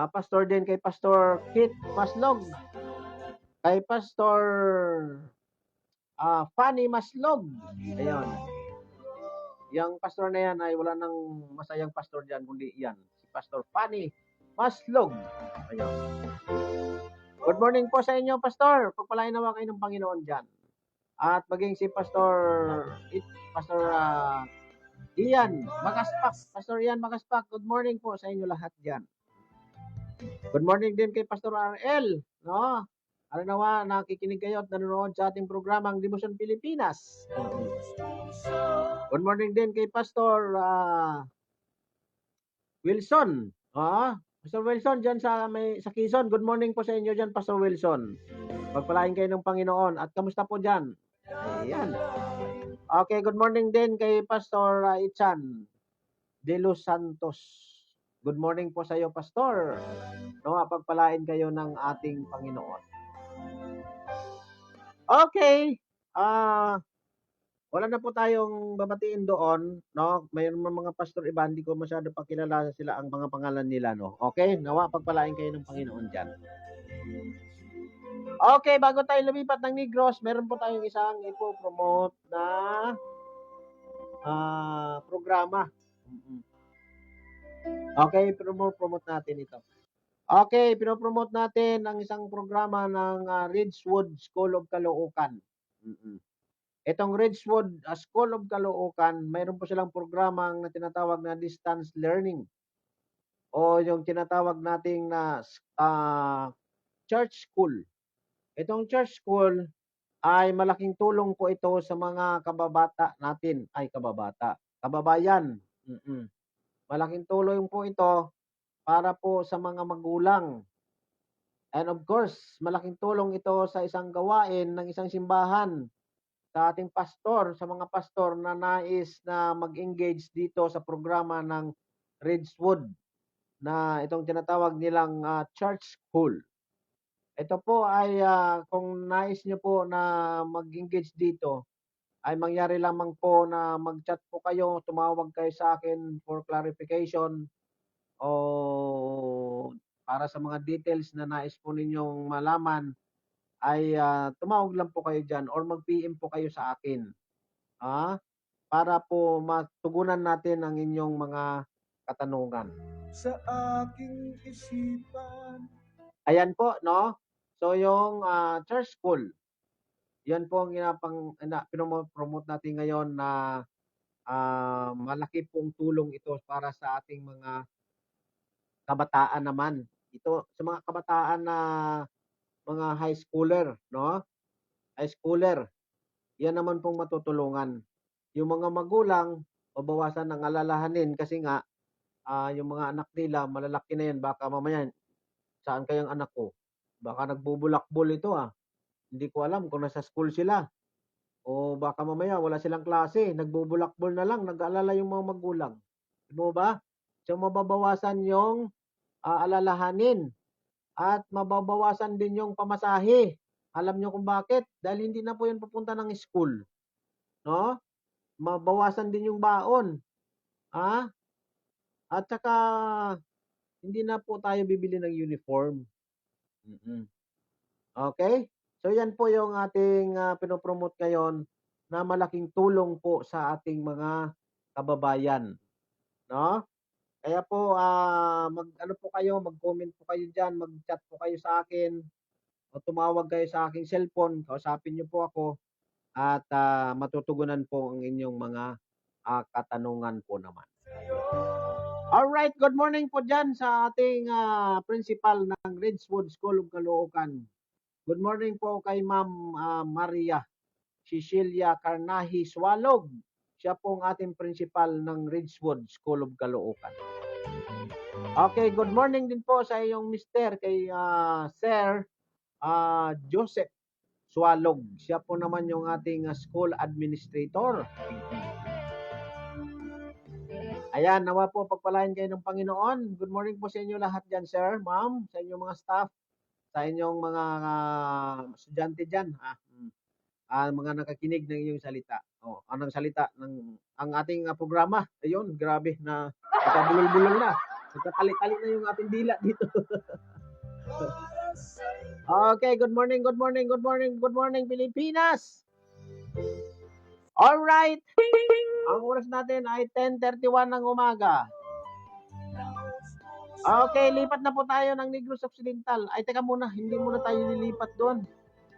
pastor din kay Pastor Kit Maslog. Kay Pastor Fanny Maslog. Ayun. Yang pastor na yan ay wala nang masayang pastor dyan, kundi yan. Si Pastor Fanny Maslog. Ayun. Good morning po sa inyo, Pastor. Pagpalain naman kayo ng Panginoon dyan. At maging si Pastor Ian Magaspak, Pastor Ian Magaspak, good morning po sa inyo lahat dyan. Good morning din kay Pastor RL, no? Ano nawa, nakikinig kayo at nanonood sa ating programang Devotion Pilipinas. Good morning din kay Pastor Wilson. Pastor Wilson dyan sa Quezon. Good morning po sa inyo dyan, Pastor Wilson. Pagpalain kayo ng Panginoon. At kamusta po dyan? Ayan. Okay, good morning din kay Pastor Ichan de los Santos. Good morning po sa iyo, Pastor. Pagpalain kayo ng ating Panginoon. Okay. Wala na po tayong babatiin doon, no? Mayroon mga pastor iba, hindi ko masyado pakilala sila ang mga pangalan nila, no? Okay? Nawa pagpalain kayo ng Panginoon diyan. Okay, bago tayo lumipat ng Negros, meron po tayong isang ipo-promote na programa. Okay, promote natin ito. Okay, pinopromote natin ang isang programa ng Ridgewood School of Caloocan. Itong Ridgewood School of Caloocan, mayroon po silang programang na tinatawag na distance learning o yung tinatawag nating na church school. Itong church school ay malaking tulong po ito sa mga kababayan. Malaking tulong po ito para po sa mga magulang. And of course, malaking tulong ito sa isang gawain ng isang simbahan, sa ating pastor, sa mga pastor na nais na mag-engage dito sa programa ng Ridgewood na itong tinatawag nilang church school. Ito po ay kung nais nyo po na mag-engage dito, ay mangyari lamang po na mag-chat po kayo, tumawag kayo sa akin for clarification o para sa mga details na nais po ninyong malaman, ay tumawag lang po kayo dyan or mag-PM po kayo sa akin. Para po matugunan natin ang inyong mga katanungan.
Sa aking isipan.
Ayan po, no? So yung church school, yan po ang pinopromote natin ngayon na malaki pong tulong ito para sa ating mga kabataan naman. Ito sa mga kabataan na mga high schooler, no? High schooler. Yan naman pong matutulungan. Yung mga magulang, mabawasan ng alalahanin kasi nga yung mga anak nila malalaki na yan, baka mamaya saan kayang anak ko? Baka nagbubulakbol ito Hindi ko alam kung nasa school sila. O baka mamaya wala silang klase, nagbubulakbol na lang, nag-aalala yung mga magulang. Di mo ba? So mababawasan yung alalahanin at mababawasan din yung pamasahe. Alam nyo kung bakit? Dahil hindi na po yun pupunta ng school. No? Mabawasan din yung baon. At saka hindi na po tayo bibili ng uniform. Okay? So yan po yung ating pinopromote ngayon na malaking tulong po sa ating mga kababayan. No? Kaya po mag-comment po kayo diyan, mag-chat po kayo sa akin o tumawag kayo sa aking cellphone, kausapin niyo po ako at matutugunan po ang inyong mga katanungan po naman. Alright, good morning po dyan sa ating principal ng Ridgewood School of Caloocan. Good morning po kay Ma'am Maria Cecilia Carnahi Swalog. Siya po ang ating principal ng Ridgewood School of Caloocan. Okay, good morning din po sa iyong mister kay Sir Joseph Swalog. Siya po naman yung ating school administrator. Ayan, nawa po pagpalain kayo ng Panginoon. Good morning po sa inyo lahat dyan, sir, ma'am, sa inyong mga staff, sa inyong mga estudyante dyan, mga nakakinig ng inyong salita. Anong salita ng ang ating programa? Ayun, grabe na nagkabulol-bulol na. Nagkatali-tali na yung ating dila dito. Okay, good morning Pilipinas. All right. Ang oras natin ay 10:31 ng umaga. Okay, lipat na po tayo ng Negros Occidental. Ay, teka muna, hindi muna tayo lilipat doon.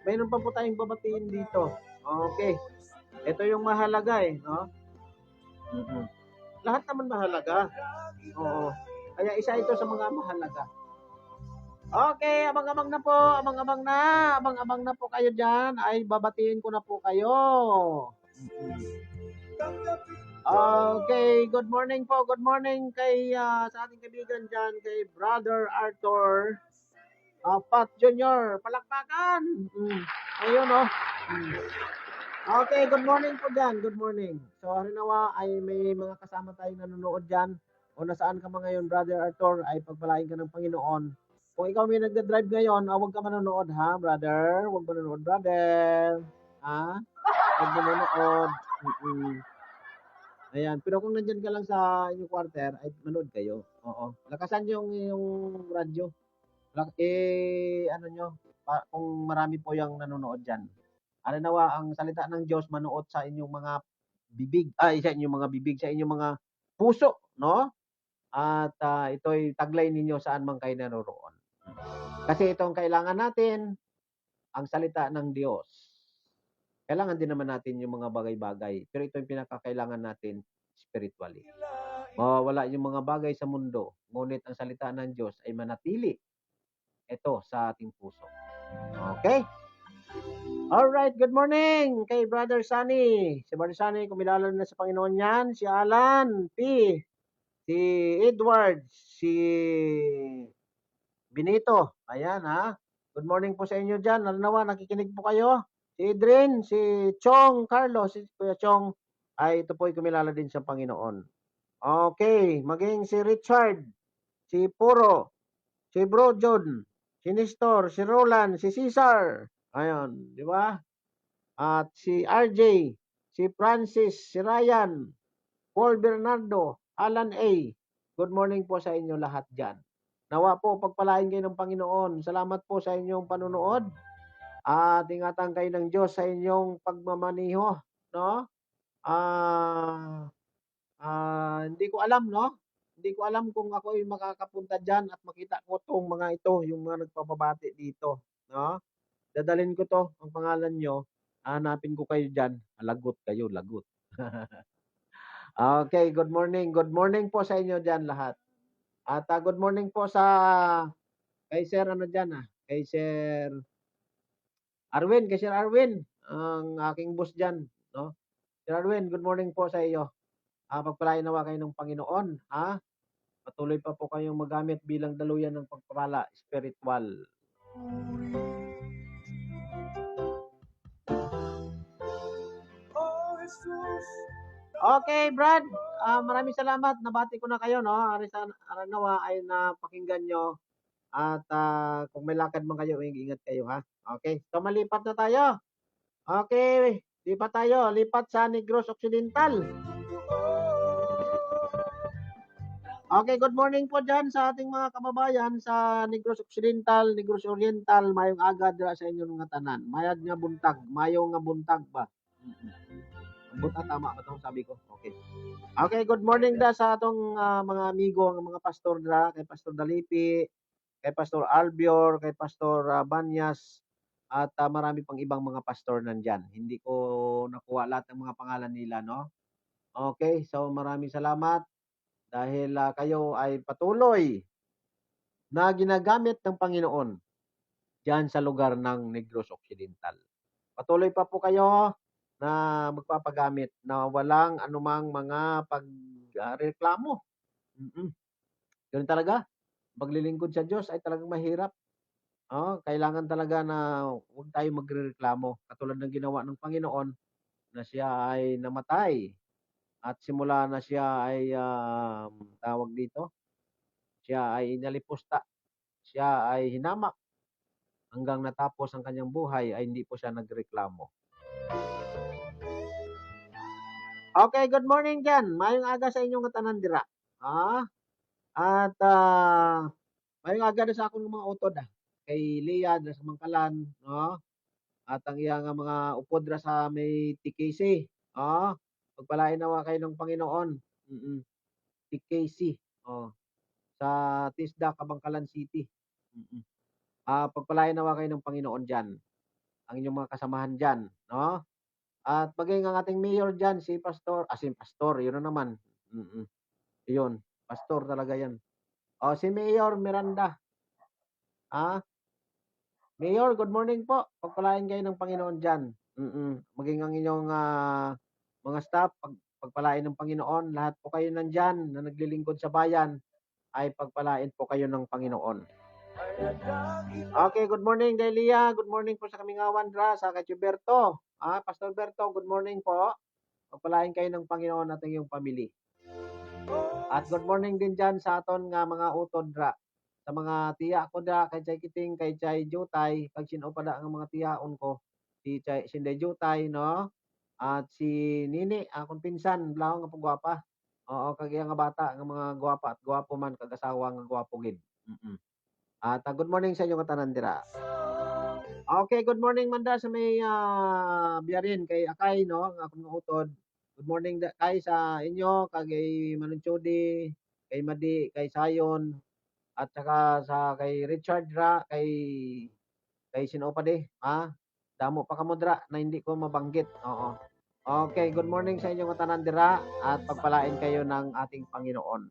Mayroon pa po tayong babatiin dito. Okay. Ito yung mahalaga no? lahat naman mahalaga. Oo. Kaya isa ito sa mga mahalaga. Okay, abang-abang na po, abang-abang na po kayo dyan, ay babatiin ko na po kayo. Okay, good morning po, good morning kay sa ating kaibigan dyan, kay Brother Arthur Pat Jr. Palakpakan! Ayun oh. Okay, good morning po dyan, good morning. So, harinawa ay may mga kasama tayong nanonood dyan, o nasaan ka man ngayon, Brother Arthur, ay pagpalain ka ng Panginoon. Kung ikaw may nagda-drive ngayon, huwag ka manonood ha, brother. Huwag manonood, brother. Ha? Huwag manonood. Ayan, pero kung nandiyan ka lang sa inyong quarter, ay manood kayo. Oo. Lakasan yung radyo. Ano nyo, kung marami po yung nanonood dyan. Ano nawa, ang salita ng Diyos manuot sa inyong mga bibig, sa inyong mga bibig, sa inyong mga puso, no? At ito'y taglay ninyo saan man kayo naroroon. Kasi itong kailangan natin, ang salita ng Diyos. Kailangan din naman natin yung mga bagay-bagay. Pero ito yung pinakakailangan natin spiritually. Mawawala yung mga bagay sa mundo. Ngunit ang salita ng Diyos ay manatili ito sa ating puso. Okay? Alright, good morning kay Brother Sunny. Si Brother Sunny, kumilala na sa Panginoon yan. Si Alan P. Si Edward. Si Benito. Ayan ha. Good morning po sa inyo dyan. Nawa, nakikinig po kayo. Si Idrin, si Chong Carlos, si Kuya Chong, ay ito po ay kumilala din sa Panginoon. Okay, maging si Richard, si Puro, si Bro John, si Nestor, si Roland, si Cesar. Ayun, di ba? At si RJ, si Francis, si Ryan, Paul Bernardo, Alan A. Good morning po sa inyo lahat dyan. Nawa po, pagpalain kayo ng Panginoon. Salamat po sa inyong panunood. At ingatan kayo ng Diyos sa inyong pagmamaniho. No? Hindi ko alam, no? Hindi ko alam kung ako ay makakapunta dyan at makita ko itong mga ito, yung mga nagpapabati dito. No? Dadalhin ko to, ang pangalan nyo. Hanapin ko kayo dyan. Lagot kayo, lagot. Okay, good morning. Good morning po sa inyo dyan lahat. At good morning po sa kay Sir ano dyan kay Sir Arwin, ang aking boss dyan, no? Sir Arwin, good morning po sa iyo. Pagpalain nawa kayo ng Panginoon, ha? Patuloy pa po kayong magamit bilang daluyan ng pagpapala spiritual. Okay, Brad. Maraming salamat. Nabati ko na kayo, no? Aranawa ay napakinggan nyo. At kung may lakad man kayo, ingat kayo, ha? Okay. So, malipat na tayo. Okay. Lipat tayo. Lipat sa Negros Occidental. Okay, good morning po dyan sa ating mga kababayan sa Negros Occidental, Negros Oriental. Mayong aga dira sa inyo mga tanan. Mayad nga buntag. Mayo nga buntag ba? Tama ba itong sabi ko? Okay. Okay, good morning da sa atong mga amigo, ang mga pastor dira, kay Pastor Dalipi, kay Pastor Albior, kay Pastor Banyas, at marami pang ibang mga pastor nandyan. Hindi ko nakuha lahat ng mga pangalan nila, no? Okay, so maraming salamat dahil kayo ay patuloy na ginagamit ng Panginoon dyan sa lugar ng Negros Occidental. Patuloy pa po kayo na magpapagamit na walang anumang mga pagreklamo. Ganun talaga. Paglilingkod sa Diyos ay talagang mahirap. Kailangan talaga na huwag tayo magrereklamo. Katulad ng ginawa ng Panginoon na siya ay namatay at simula na siya ay tawag dito, siya ay inalipusta, siya ay hinamak hanggang natapos ang kanyang buhay ay hindi po siya nagreklamo. Okay, good morning dyan. Mayong aga sa inyong katanan dira. At mayong aga na sa akong mga utod kay Leah dira sa Mangkalan, no? At ang iyang mga upod dira sa may TKC, pagpalain nawa kayo ng Panginoon. TKC, sa Tisda, Kabangkalan City. Pagpalain nawa kayo ng Panginoon dyan. Ang inyong mga kasamahan dyan, no? At maging ang ating mayor dyan, si Pastor, yun na naman. Iyon, pastor talaga yan. O, si Mayor Miranda. Mayor, good morning po. Pagpalain kayo ng Panginoon dyan. Maging ang inyong mga staff, pagpalain ng Panginoon. Lahat po kayo nandyan na naglilingkod sa bayan, ay pagpalain po kayo ng Panginoon. Okay, good morning, Delia. Good morning po sa Kamingawan, sa Kachuberto. Pastor Berto, good morning po. Pagpalain kayo ng Panginoon at ang iyong pamilya. At good morning din dyan sa aton nga mga utod, sa mga tiya ko kay Chay Kiting, kay Chay Jutay, pag sinopada ang mga tiyaon ko, si Chay Sinday Jutay, no? At si Nini, akong pinsan, blaho nga pagwapa. Oo, kagaya nga bata, nga mga gwapa at gwapo man, kagasawa nga gwapo gid. At good morning sa inyo katanan dira. Okay, good morning manda sa may biyarin kay Akay, no? Ang akong nga utod. Good morning kay sa inyo, kay Manunchodi, kay Madi, kay Sayon, at saka sa kay Richard kay sino pa damo pa kamo dra na hindi ko mabanggit. Oo. Okay, good morning sa inyo mga tanan dira at pagpalain kayo ng ating Panginoon.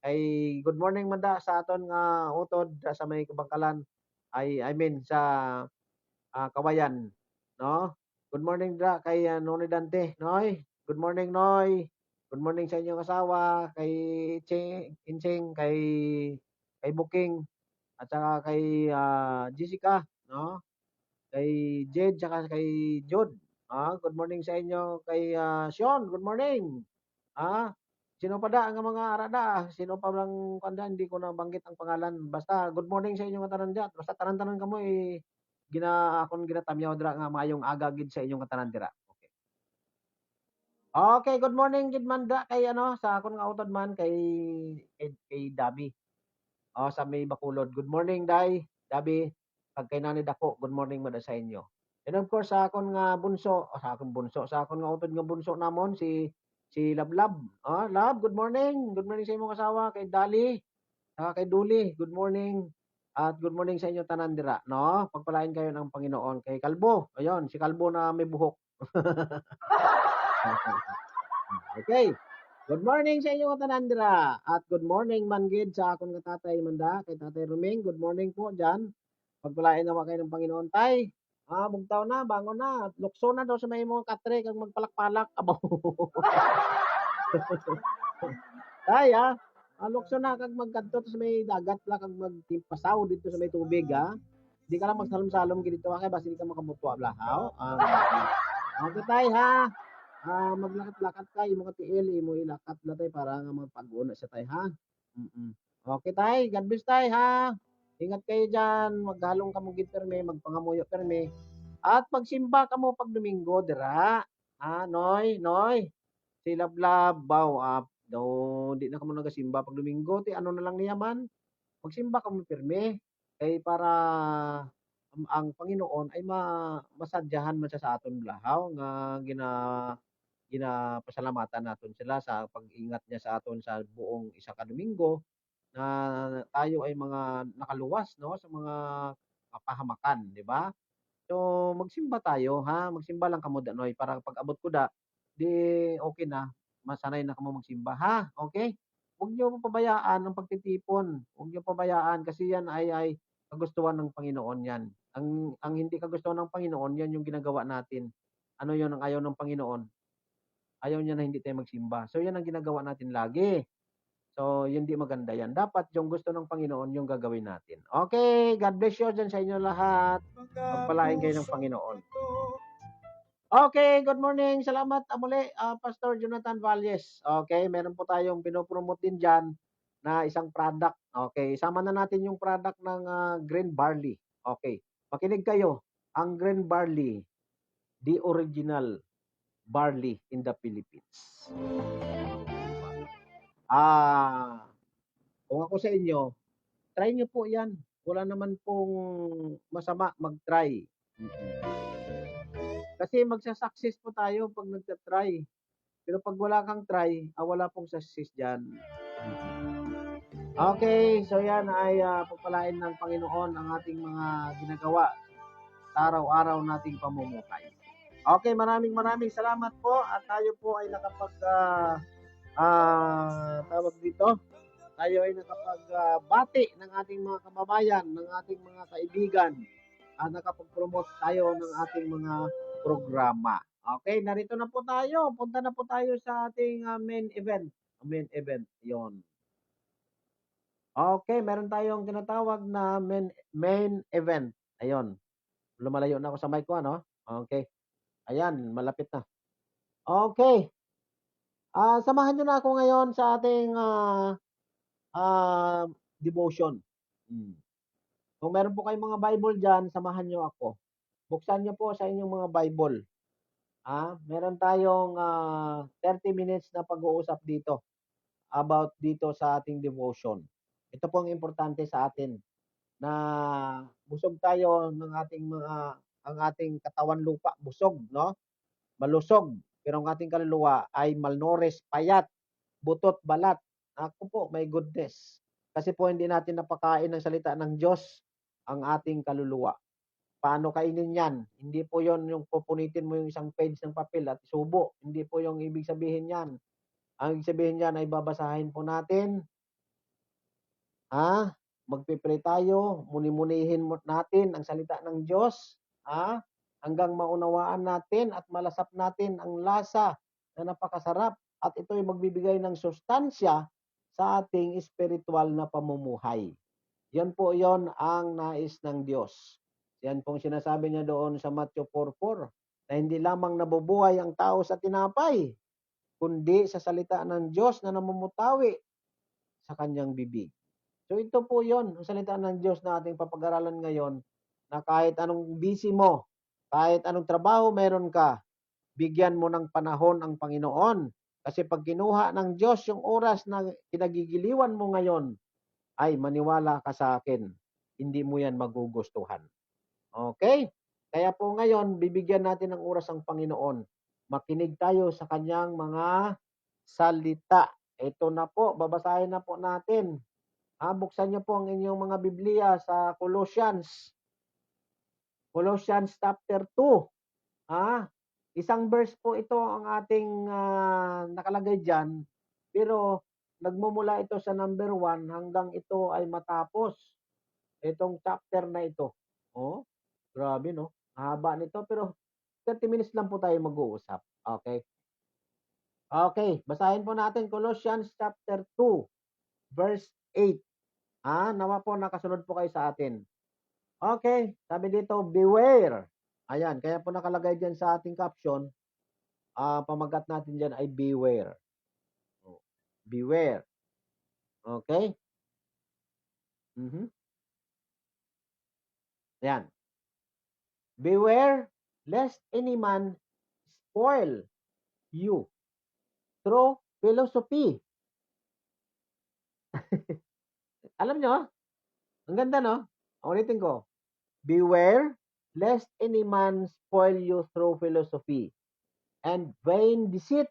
Ay good morning manda sa aton nga utod sa may Kabangkalan, I mean sa Kawayan, no? Good morning dra kay Noy Dante, Noy. Good morning, Noy. Good morning sa inyong asawa, kay Inching, kay Booking, at saka kay Jessica, no? Kay Jed, saka kay Jod. Good morning sa inyo. Kay Sean, good morning. Sino pa ang mga arada? Sino pa lang kanda? Hindi ko na banggit ang pangalan. Basta good morning sa inyo nga tanan dyan. Basta tanan-tanan kamo akong ginatamyaw dira nga mayong aga gid sa inyong katanan dira. Okay, good morning gid man kay sa akon nga utod man kay Dabi. Sa may Bacolod. Good morning, Day. Dabi, pag kay Nani Dako, good morning mada sa inyo. And of course, sa akon nga bunso, sa akon nga utod nga bunso namon, si Lablab. Lab, good morning. Good morning sa imong asawa, kay Dali, saka kay Duli, good morning. At good morning sa inyo tanan dira, no? Pagpalain kayo ng Panginoon. Kay Kalbo, ayun, si Kalbo na may buhok. Okay. Good morning sa inyo tanan dira. At good morning man gid sa akon nga tatay manda, kay Tatay Ruming. Good morning po diyan. Pagpalain nawa kayo ng Panginoon tay. Bugtaw na, bangon na. Lukso na daw sa may mga katre kag magpalak-palak abaw. Tay lukso na kag magkadto sa may dagat la kag magtimpasaw dito sa may tubig Di ka lang magsalom-salom gid dito kay basi di ka makamutwa blahaw. Okay tay maglakad-lakad ka imo ka tiil imo ilakat la tay para nga magpag-una sa tay Okay tay, God bless tay Ingat kayo diyan, maghalong ka mo gid permi, magpangamuyo permi. At pagsimba ka mo pag Domingo dira. Noy. Si Lablab baw daw di na kamo nagasimba pag Domingo ti ano na lang niya man. Magsimba ka mo permi kay para ang Panginoon ay masadyahan man siya sa aton blahaw nga ginapasalamatan naton sila sa pag-ingat niya sa aton sa buong isa ka Domingo na tayo ay mga nakaluwas no sa mga kapahamakan, di ba? So magsimba tayo magsimba lang kamo danoy para pag abot ko di okay na, masanay na kamo magsimba okay? Huwag niyo pabayaan ang pagtitipon, huwag niyo pabayaan kasi yan ay kagustuhan ng Panginoon yan. Ang hindi kagustuhan ng Panginoon yan yung ginagawa natin. Ano yun ang ayaw ng Panginoon? Ayaw niya na hindi tayo magsimba. So yan ang ginagawa natin lagi. So hindi maganda yan. Dapat yung gusto ng Panginoon yung gagawin natin. Okay, God bless you dyan sa inyo lahat. Pagpalain kayo ng Panginoon. Okay, good morning. Salamat muli, Pastor Jonathan Valles. Okay, meron po tayong pinopromote din dyan na isang product. Okay, isama na natin yung product ng green barley. Okay, makinig kayo. Ang green barley, the original barley in the Philippines. Kung ako sa inyo, try nyo po yan. Wala naman pong masama mag-try. Kasi magsasucess po tayo pag nagtatry. Pero pag wala kang try, wala pong success dyan. Okay, so yan ay pagpalain ng Panginoon ang ating mga ginagawa sa araw-araw nating pamumuhay. Okay, maraming salamat po at tayo po ay tawag dito, tayo ay nakapagbati ng ating mga kababayan, ng ating mga kaibigan, nakapag-promote tayo ng ating mga programa. Okay, narito na po tayo. Punta na po tayo sa ating main event. Main event, yon. Okay, meron tayong tinatawag na main event. Ayun, lumalayo na ako sa mic ko, ano? Okay, ayan, malapit na. Okay, samahan nyo na ako ngayon sa ating devotion. Hmm. Kung meron po kayong mga Bible dyan, samahan nyo ako. Buksan nyo po sa inyong mga Bible. Meron tayong 30 minutes na pag-uusap dito about dito sa ating devotion. Ito po ang importante sa atin na busog tayo ng ang ating katawan lupa busog, no? Malusog. Pero ang ating kaluluwa ay malnourished, payat, butot, balat. Ako po, my goodness. Kasi po hindi natin napakain ng salita ng Diyos ang ating kaluluwa. Paano kainin yan? Hindi po yon yung pupunitin mo yung isang page ng papel at subo. Hindi po yung ibig sabihin yan. Ang ibig sabihin yan ay babasahin po natin. Magpipray tayo, muni-munihin natin ang salita ng Diyos. Hanggang maunawaan natin at malasap natin ang lasa na napakasarap. At ito ay magbibigay ng sustansya sa ating spiritual na pamumuhay. Yan po yon ang nais ng Diyos. Yan pong sinasabi niya doon sa Matthew 4:4 na hindi lamang nabubuhay ang tao sa tinapay, kundi sa salita ng Diyos na namumutawi sa kanyang bibig. So ito po yon ang salita ng Diyos na ating papag-aralan ngayon, na kahit anong busy mo, kahit anong trabaho meron ka, bigyan mo ng panahon ang Panginoon. Kasi pag kinuha ng Diyos yung oras na kinagigiliwan mo ngayon, ay maniwala ka sa akin, hindi mo yan magugustuhan. Okay? Kaya po ngayon, bibigyan natin ng oras ang Panginoon. Makinig tayo sa kanyang mga salita. Ito na po, babasahin na po natin. Buksan niyo po ang inyong mga Biblia sa Colossians. Colossians chapter 2. Isang verse po ito ang ating nakalagay dyan. Pero nagmumula ito sa number 1 hanggang ito ay matapos. Itong chapter na ito. Oh, grabe no. Haba nito pero 30 minutes lang po tayo mag-uusap. Okay. Okay, basahin po natin Colossians chapter 2 verse 8. Nawa po nakasunod po kayo sa atin. Okay, sabi dito, beware. Ayan, kaya po nakalagay diyan sa ating caption, pamagat natin diyan ay beware. Beware. Okay? Ayan. Beware lest any man spoil you through philosophy. Alam nyo, ang ganda no? Ulitin ko. Beware lest any man spoil you through philosophy and vain deceit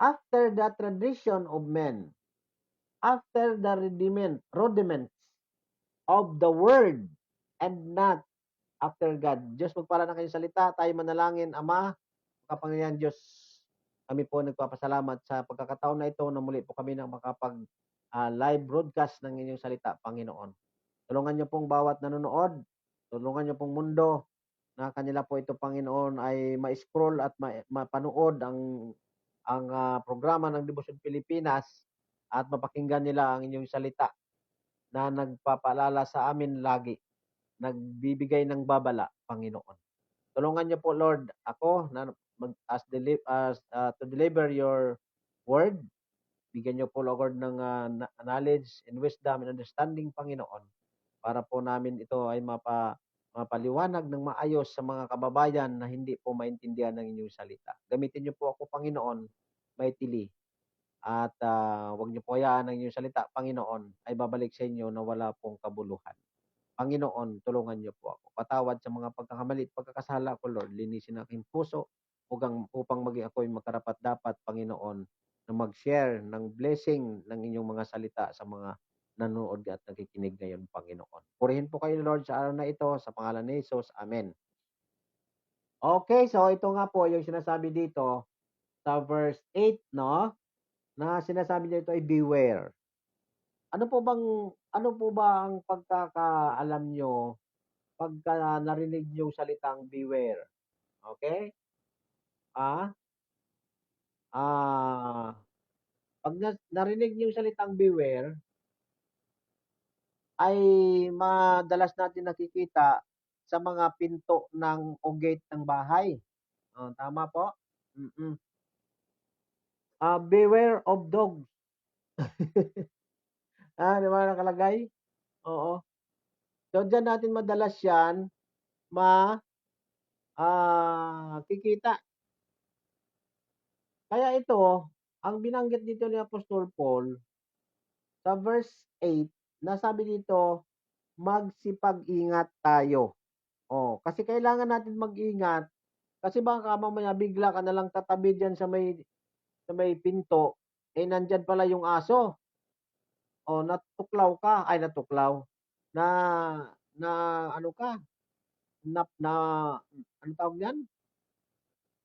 after the tradition of men, after the rudiments of the word, and not after God. Diyos, magpala ng kanyang salita. Tayo manalangin, Ama, kapangyarihan Diyos. Kami po nagpapasalamat sa pagkakataon na ito na muli po kami na live broadcast ng inyong salita, Panginoon. Tulungan niyo pong bawat nanonood, tulungan niyo pong mundo na kanila po ito, Panginoon, ay ma-scroll at mapanood ang programa ng Devotion Pilipinas at mapakinggan nila ang inyong salita na nagpapaalala sa amin lagi, nagbibigay ng babala, Panginoon. Tulungan niyo po, Lord, ako na to deliver your word. Bigyan niyo po, Lord, ng knowledge and wisdom and understanding, Panginoon, para po namin ito ay mapaliwanag ng maayos sa mga kababayan na hindi po maintindihan ng inyong salita. Gamitin niyo po ako, Panginoon, mightily. At huwag niyo po hayaan ang inyong salita, Panginoon, ay babalik sa inyo na wala pong kabuluhan. Panginoon, tulungan niyo po ako. Patawad sa mga pagkakamali at pagkakasala ko, Lord. Linisin aking puso upang maging ako'y makarapat-dapat, Panginoon, na mag-share ng blessing ng inyong mga salita sa mga nanonood at nakikinig ngayon, Panginoon. Purihin po kayo, Lord, sa araw na ito, sa pangalan ni Jesus. Amen. Okay, so ito nga po yung sinasabi dito, sa verse 8, no? Na sinasabi dito ay beware. Ano po ba ang pagkakaalam nyo pagka narinig yung salitang beware? Okay? Ah, ah, pag narinig niyo yung salitang beware, ay madalas natin nakikita sa mga pinto ng o gate ng bahay. Oh, tama po? Mm. Beware of dogs. Di ba nakalagay? Oo. So diyan natin madalas 'yan kikita. Kaya ito, ang binanggit dito ni Apostol Paul sa verse 8, nasabi dito, magsipag-ingat tayo. Oh, kasi kailangan natin mag-ingat kasi baka mamaya bigla ka na lang tatabi diyan sa may pinto, eh nandiyan pala yung aso. O natuklaw ka, ay natuklaw, na na ano ka, na anong tawag niyan?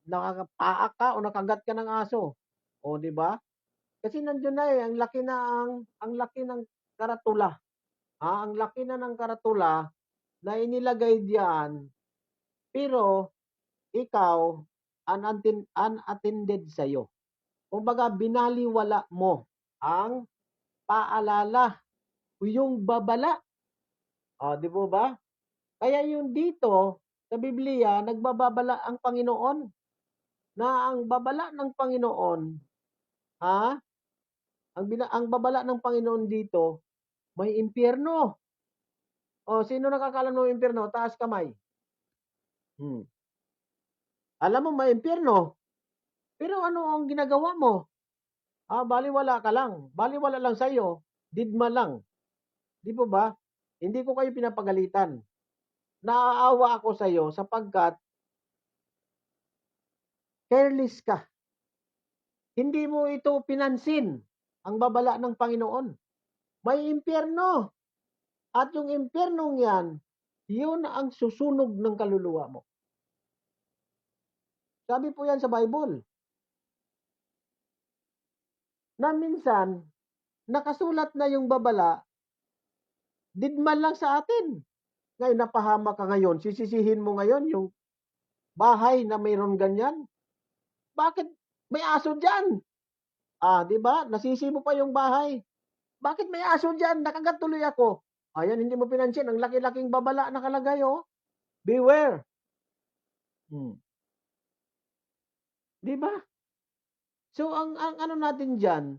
Nakakapaak ka o nakagat ka ng aso. O 'di ba? Kasi nandiyan na, eh, ang laki ng karatula, ang laki na ng karatula na inilagay diyan, pero ikaw unattended sa'yo. Kumbaga binalewala mo ang paalala o yung babala. O 'di po ba? Kaya yung dito sa Biblia nagbababala ang Panginoon na ang babala ng Panginoon, ha, ang babala ng Panginoon dito may impyerno. O sino nakakaalam ng impyerno? Taas kamay. Hmm. Alam mo may impyerno, pero ano ang ginagawa mo? Balewala ka lang. Balewala lang sa'yo, didma lang. 'Di po ba? Hindi ko kayo pinapagalitan. Naaawa ako sa'yo sapagkat careless ka. Hindi mo ito pinansin, ang babala ng Panginoon. May impyerno. At yung impyernong yan, yun ang susunog ng kaluluwa mo. Sabi po yan sa Bible. Na minsan, nakasulat na yung babala, didman lang sa atin. Ngayon, napahama ka ngayon, sisisihin mo ngayon yung bahay na mayroon ganyan. Bakit may aso dyan? Di ba? Nasisi mo pa yung bahay. Bakit may aso dyan? Nakagat tuloy ako. Ayan, hindi mo pinansin. Ang laki-laking babala nakalagay, oh. Beware. Di ba? So, ang ano natin dyan,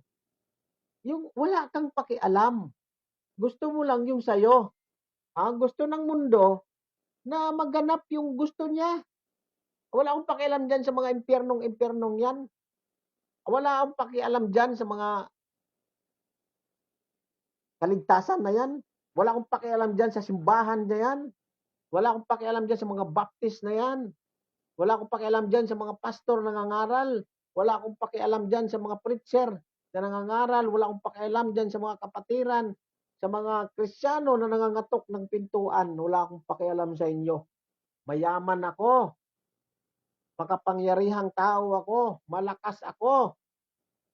yung wala kang pakialam. Gusto mo lang yung sayo. Gusto ng mundo na maganap yung gusto niya. Wala akong pakialam dyan sa mga impyernong yan. Wala akong pakialam dyan sa mga kaligtasan na yan. Wala akong pakialam dyan sa simbahan na yan. Wala akong pakialam dyan sa mga baptist na yan. Wala akong pakialam dyan sa mga pastor na nangangaral. Wala akong pakialam dyan sa mga preacher na nangangaral. Wala akong pakialam dyan sa mga kapatiran, sa mga Kristiyano na nangangatok ng pintuan. Wala akong pakialam sa inyo. Mayaman ako. Makapangyarihang tao ako. Malakas ako.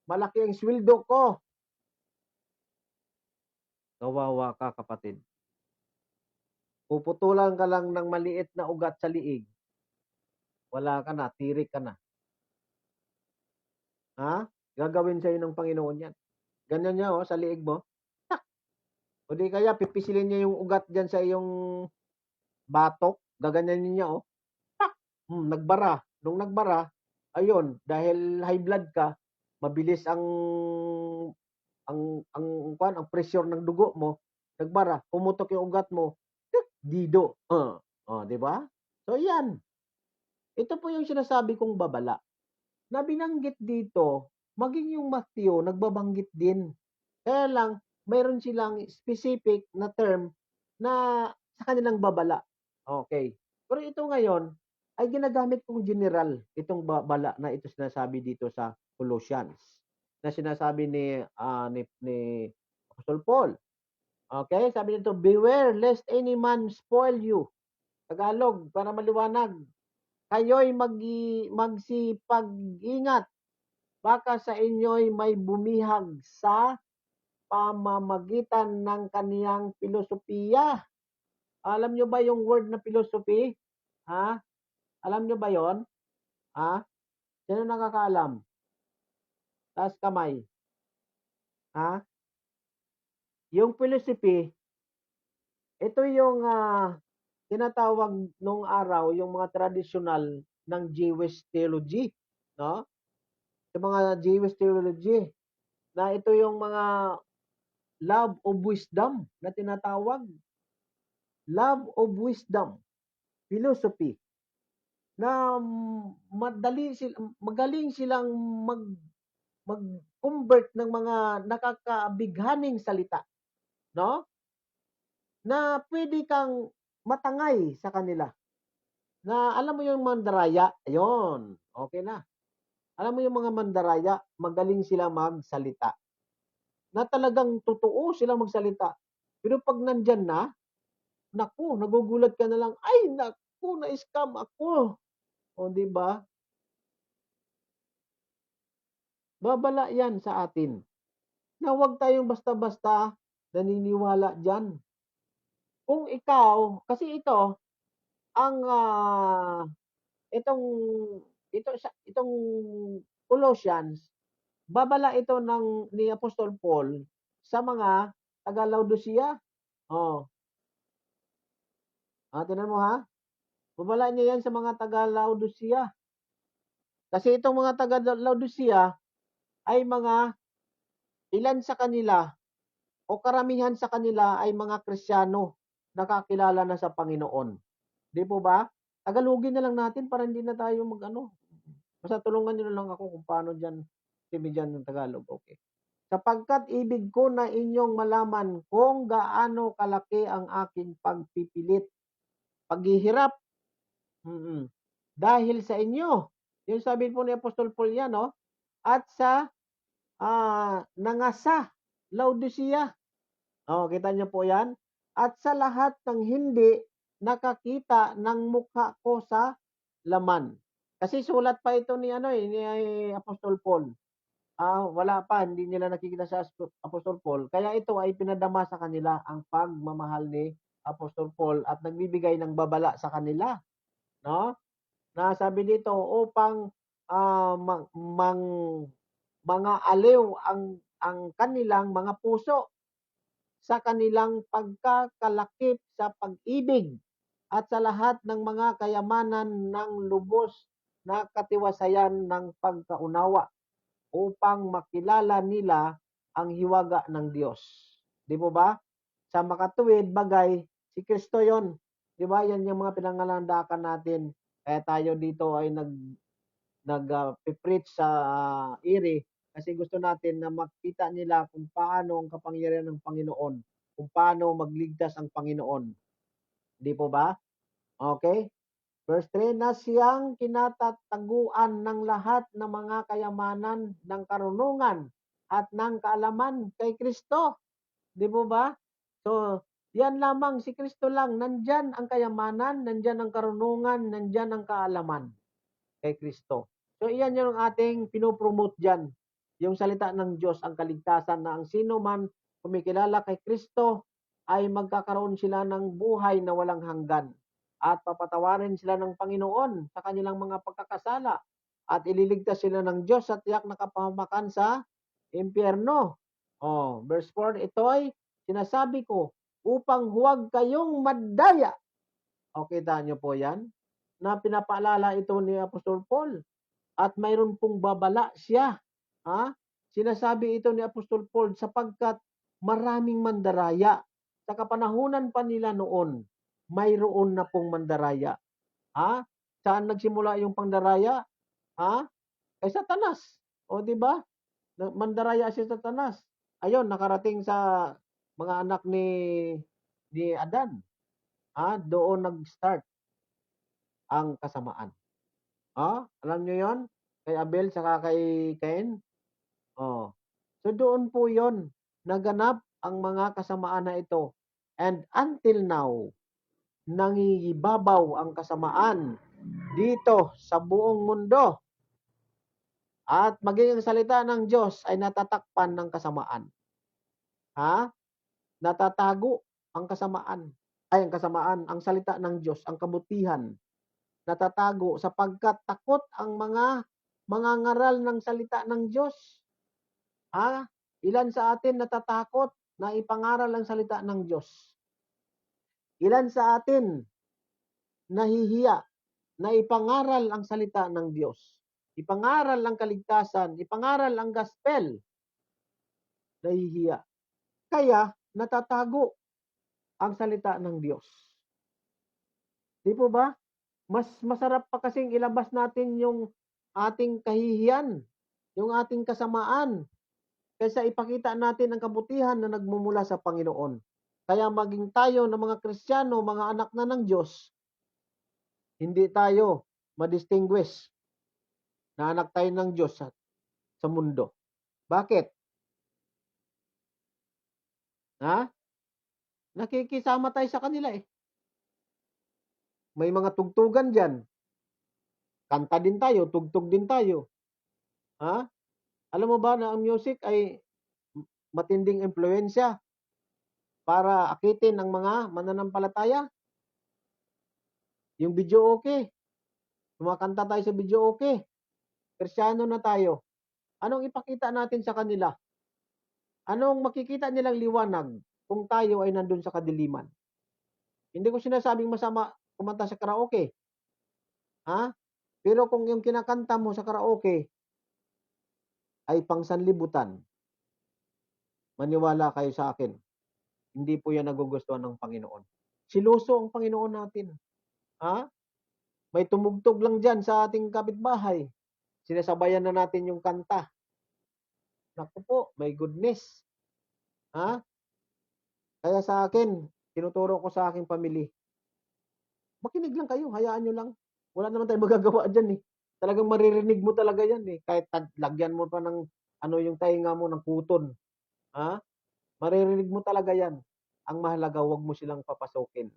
Malaki ang sweldo ko. Kawawa ka, kapatid. Puputulan ka lang ng maliit na ugat sa liig. Wala ka na, tirik ka na. Gagawin sa'yo ng Panginoon yan. Ganyan niya, sa liig mo. Tak! O di kaya, pipisilin niya yung ugat dyan sa iyong batok. Gaganyanin niya, Tak! Nagbara. Nung nagbara, ayun, dahil high blood ka, mabilis ang pressure ng dugo mo, nagbara, pumutok yung ugat mo, dido. Di ba? So, yan. Ito po yung sinasabi kong babala. Na binanggit dito, maging yung Matthew, nagbabanggit din. Kaya lang, mayroon silang specific na term na sa kanilang babala. Okay. Pero ito ngayon, ay ginagamit kong general itong babala na ito sinasabi dito sa Colossians na sinasabi ni Apostol Paul. Okay, sabi nito, beware lest any man spoil you. Tagalog, para maliwanag. Kayo'y magsipag-ingat baka sa inyo'y may bumihag sa pamamagitan ng kaniyang filosofiya. Alam nyo ba yung word na philosophy? Ha? Alam nyo ba yon? Ha? Sino nakakaalam? Taas kamay. Ha? Yung philosophy, ito yung tinatawag nung araw yung mga traditional ng Jewish theology, no? Yung mga Jewish theology na ito yung mga love of wisdom na tinatawag. Love of wisdom, philosophy, na magaling silang mag-convert ng mga nakakabighaning salita, no? Na pwede kang matangay sa kanila. Na alam mo yung mandaraya, ayun, okay na. Alam mo yung mga mandaraya, magaling sila magsalita. Na talagang totoo sila magsalita. Pero pag nandyan na, naku, nagugulat ka na lang, ay naku, na-scam ako. O di ba? Babala yan sa atin. Na huwag tayong basta-basta naniniwala dyan. Kung ikaw, kasi ito, ang itong itong Colossians, babala ito ni Apostol Paul sa mga taga Laodicea. Oh, tingnan mo ha. Babala niya yan sa mga taga Laodicea. Kasi itong mga taga Laodicea ay mga ilan sa kanila o karamihan sa kanila ay mga Kristiyano nakakilala na sa Panginoon. Di po ba? Tagalogin na lang natin para hindi na tayo mag-ano. Basta tulungan niyo na lang ako kung paano diyan dyan ng Tagalog. Okay. Sapagkat ibig ko na inyong malaman kung gaano kalaki ang aking pagpipilit, paghihirap, dahil sa inyo. Yung sabi po ni Apostol Paul yan, no? At sa nangasa, Laodicea. Kita niyo po yan? At sa lahat ng hindi nakakita ng mukha ko sa laman. Kasi sulat pa ito ni ni Apostol Paul. Wala pa, hindi nila nakikita sa Apostol Paul. Kaya ito ay pinadama sa kanila ang pagmamahal ni Apostol Paul at nagbibigay ng babala sa kanila, no? Na sabi dito upang mga aliw ang kanilang mga puso sa kanilang pagkakalakip sa pag-ibig at sa lahat ng mga kayamanan ng lubos na katiwasayan ng pagkaunawa upang makilala nila ang hiwaga ng Diyos. Di po ba? Sa makatuwid bagay, si Kristo yon. Di ba? Yan yung mga pinangalandakan natin. Kaya tayo dito ay nag-preach sa Iri kasi gusto natin na makita nila kung paano ang kapangyarihan ng Panginoon, kung paano magligtas ang Panginoon. Di po ba? Okay? Verse 3, na siyang kinatataguan ng lahat ng mga kayamanan ng karunungan at ng kaalaman kay Kristo. Di po ba? So, yan lamang si Kristo lang. Nandyan ang kayamanan, nandyan ang karunungan, nandyan ang kaalaman kay Kristo. So, iyan yung ating pinopromote dyan. Yung salita ng Diyos, ang kaligtasan na ang sino man kumikilala kay Kristo ay magkakaroon sila ng buhay na walang hanggan at papatawarin sila ng Panginoon sa kanilang mga pagkakasala at ililigtas sila ng Diyos sa tiyak na kapahamakan sa impyerno. Verse 4, ito ay sinasabi ko upang huwag kayong madaya. Kita niyo po yan? Na pinapaalala ito ni Apostol Paul. At mayroon pong babala siya. Sinasabi ito ni Apostol Paul sapagkat maraming mandaraya. Sa kapanahunan pa nila noon, mayroon na pong mandaraya. Saan nagsimula yung pandaraya? Kay Satanas. Di ba? Mandaraya si Satanas. Ayun, nakarating sa mga anak ni Adan. Doon nag-start ang kasamaan. Alam nyo yon? Kay Abel saka kay Cain. So doon po yon naganap ang mga kasamaan na ito. And until now, nangingibabaw ang kasamaan dito sa buong mundo. At maging ang salita ng Diyos ay natatakpan ng kasamaan. Ha? Natatago ang kasamaan. Ang kasamaan, ang salita ng Diyos, ang kabutihan, natatago sapagkat takot ang mga mangangaral ng salita ng Diyos. Ha? Ilan sa atin natatakot na ipangaral ang salita ng Diyos? Ilan sa atin nahihiya na ipangaral ang salita ng Diyos? Ipangaral ang kaligtasan, ipangaral ang gospel. Nahihiya. Kaya natatago ang salita ng Diyos. Di po ba? Mas masarap pa kasing ilabas natin yung ating kahihiyan, yung ating kasamaan, kaysa ipakita natin ang kabutihan na nagmumula sa Panginoon. Kaya maging tayo na mga Kristiyano, mga anak na ng Diyos, hindi tayo ma-distinguish na anak tayo ng Diyos sa mundo. Bakit? Ha? Nakikisama tayo sa kanila eh. May mga tugtugan dyan. Kanta din tayo, tugtog din tayo. Ha? Alam mo ba na ang music ay matinding impluensya para akitin ang mga mananampalataya? Yung video okay. Kumakanta tayo sa video okay. Kristiyano na tayo. Anong ipakita natin sa kanila? Anong makikita nilang liwanag kung tayo ay nandun sa kadiliman? Hindi ko sinasabing masama kumanta sa karaoke. Ha? Pero kung yung kinakanta mo sa karaoke ay pangsanlibutan, maniwala kayo sa akin, hindi po yan nagugustuhan ng Panginoon. Siloso ang Panginoon natin. Ha? May tumugtog lang dyan sa ating kapitbahay. Sinasabayan na natin yung kanta. Naku po, my goodness. Ha? Kaya sa akin, tinuturo ko sa aking pamilya, makinig lang kayo, hayaan nyo lang. Wala naman tayong magagawa dyan eh. Talagang maririnig mo talaga yan eh. Kahit lagyan mo pa ng yung tainga mo ng kuton. Ha? Maririnig mo talaga yan. Ang mahalaga, wag mo silang papasukin.